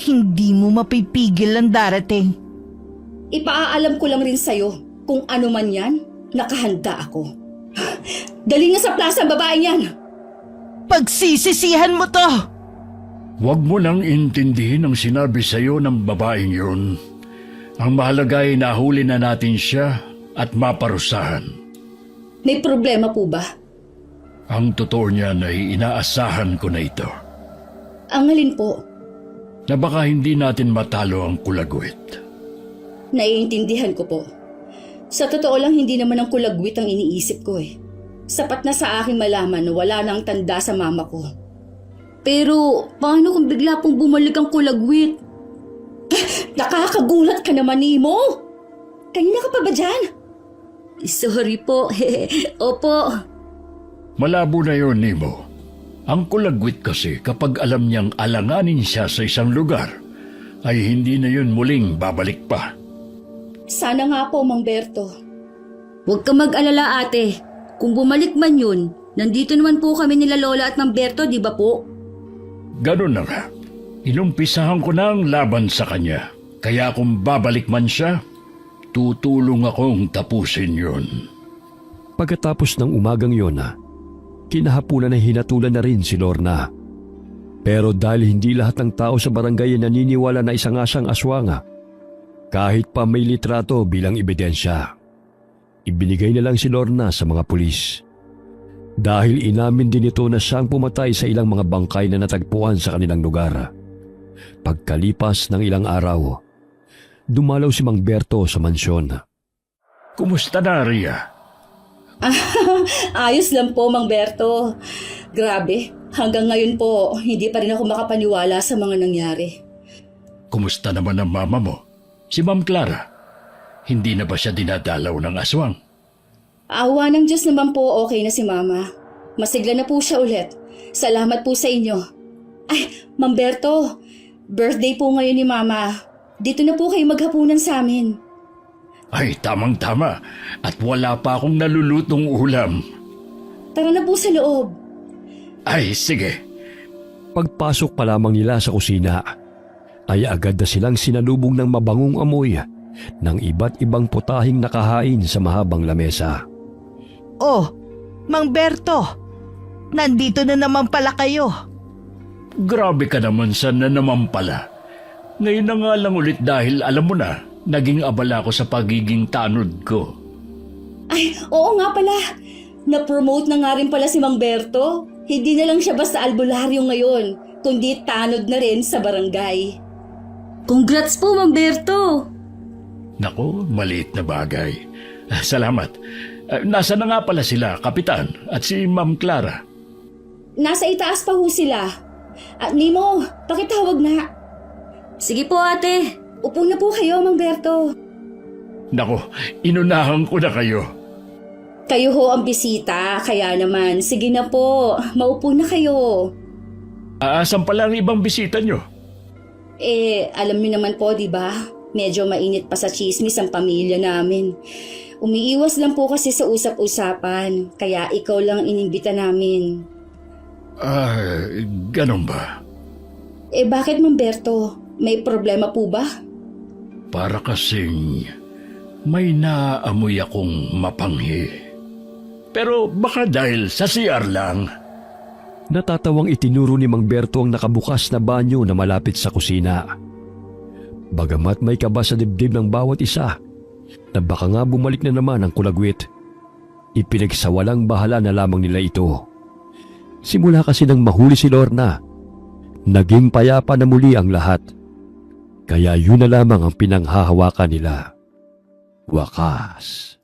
Hindi mo mapipigil ang darating. Ipaalam ko lang rin sa'yo kung ano man yan, nakahanda ako. Dali nga sa plaza ang babaeng yan! Pagsisisihan mo to! Huwag mo nang intindihin ang sinabi sa iyo ng babaeng yun. Ang mahalaga ay nahuli na natin siya at maparusahan. May problema po ba? Ang totoo niyan ay inaasahan ko na ito. Ang alin po? Na baka hindi natin matalo ang kulagwit. Naiintindihan ko po. Sa totoo lang, hindi naman ang kulagwit ang iniisip ko eh. Sapat na sa akin malaman na wala nang tanda sa mama ko. Pero paano kung bigla pong bumalik ang kulagwit? Nakakagulat ka naman, Nemo! Kanina ka pa ba dyan? Sorry po. Opo. Malabo na yun, Nemo. Ang kulagwit kasi kapag alam niyang alanganin siya sa isang lugar, ay hindi na yun muling babalik pa. Sana nga po, Mang Berto. Huwag ka mag-alala, ate. Kung bumalik man yun, nandito naman po kami nila Lola at Mang Berto, di ba po? Ganun na nga. Inumpisahan ko na ang laban sa kanya. Kaya kung babalik man siya, tutulong akong tapusin yun. Pagkatapos ng umagang yon, kinahapunan na hinatulan na rin si Lorna. Pero dahil hindi lahat ng tao sa barangay ay naniniwala na isa nga siyang aswang, kahit pa may litrato bilang ebidensya, ibinigay na lang si Lorna sa mga pulis. Dahil inamin din ito na siyang pumatay sa ilang mga bangkay na natagpuan sa kanilang lugar. Pagkalipas ng ilang araw, dumalaw si Mang Berto sa mansyon. Kumusta na, Rhea? Ayos lang po, Mang Berto. Grabe, hanggang ngayon po, hindi pa rin ako makapaniwala sa mga nangyari. Kumusta naman ang mama mo? Si Ma'am Clara? Hindi na ba siya dinadalaw ng aswang? Awa ng Diyos naman po, okay na si Mama. Masigla na po siya ulit. Salamat po sa inyo. Ay, Mang Berto, birthday po ngayon ni Mama. Dito na po kayo maghapunan sa amin. Ay, tamang-tama. At wala pa akong nalulutong ulam. Tara na po sa loob. Ay, sige. Pagpasok pa lamang nila sa kusina, ay agad na silang sinalubong ng mabangong amoy ng iba't ibang putahing nakahain sa mahabang lamesa. Oh, Mang Berto, nandito na naman pala kayo. Grabe ka naman, sana naman pala. Ngayon na nga lang ulit dahil alam mo na, naging abala ko sa pagiging tanod ko. Ay, oo nga pala. Na-promote na nga rin pala si Mang Berto. Hindi na lang siya basta albularyo ngayon, kundi tanod na rin sa barangay. Congrats po, Mang Berto! Nako, maliit na bagay. Salamat. Nasa na nga pala sila, Kapitan, at si Ma'am Clara? Nasa itaas pa ho sila. At Nemo, pakitawag na. Sige po, ate. Upo na po kayo, Mang Berto. Nako, inunahan ko na kayo. Kayo ho ang bisita, kaya naman, sige na po, maupo na kayo. Aasan pala ang ibang bisita nyo? Alam niyo naman po, di ba? Medyo mainit pa sa chismis ang pamilya namin. Umiiwas lang po kasi sa usap-usapan, kaya ikaw lang inimbita namin. Ganun ba? Bakit, Mang Berto? May problema po ba? Para kasing may naamoy akong mapanghi. Pero baka dahil sa CR lang. Natatawang itinuro ni Mang Berto ang nakabukas na banyo na malapit sa kusina. Bagamat may kaba sa dibdib ng bawat isa, na baka nga bumalik na naman ang kulagwit, ipinagsawalang bahala na lamang nila ito. Simula kasi nang mahuli si Lorna, naging payapa na muli ang lahat. Kaya yun na lamang ang pinanghahawakan nila. Wakas.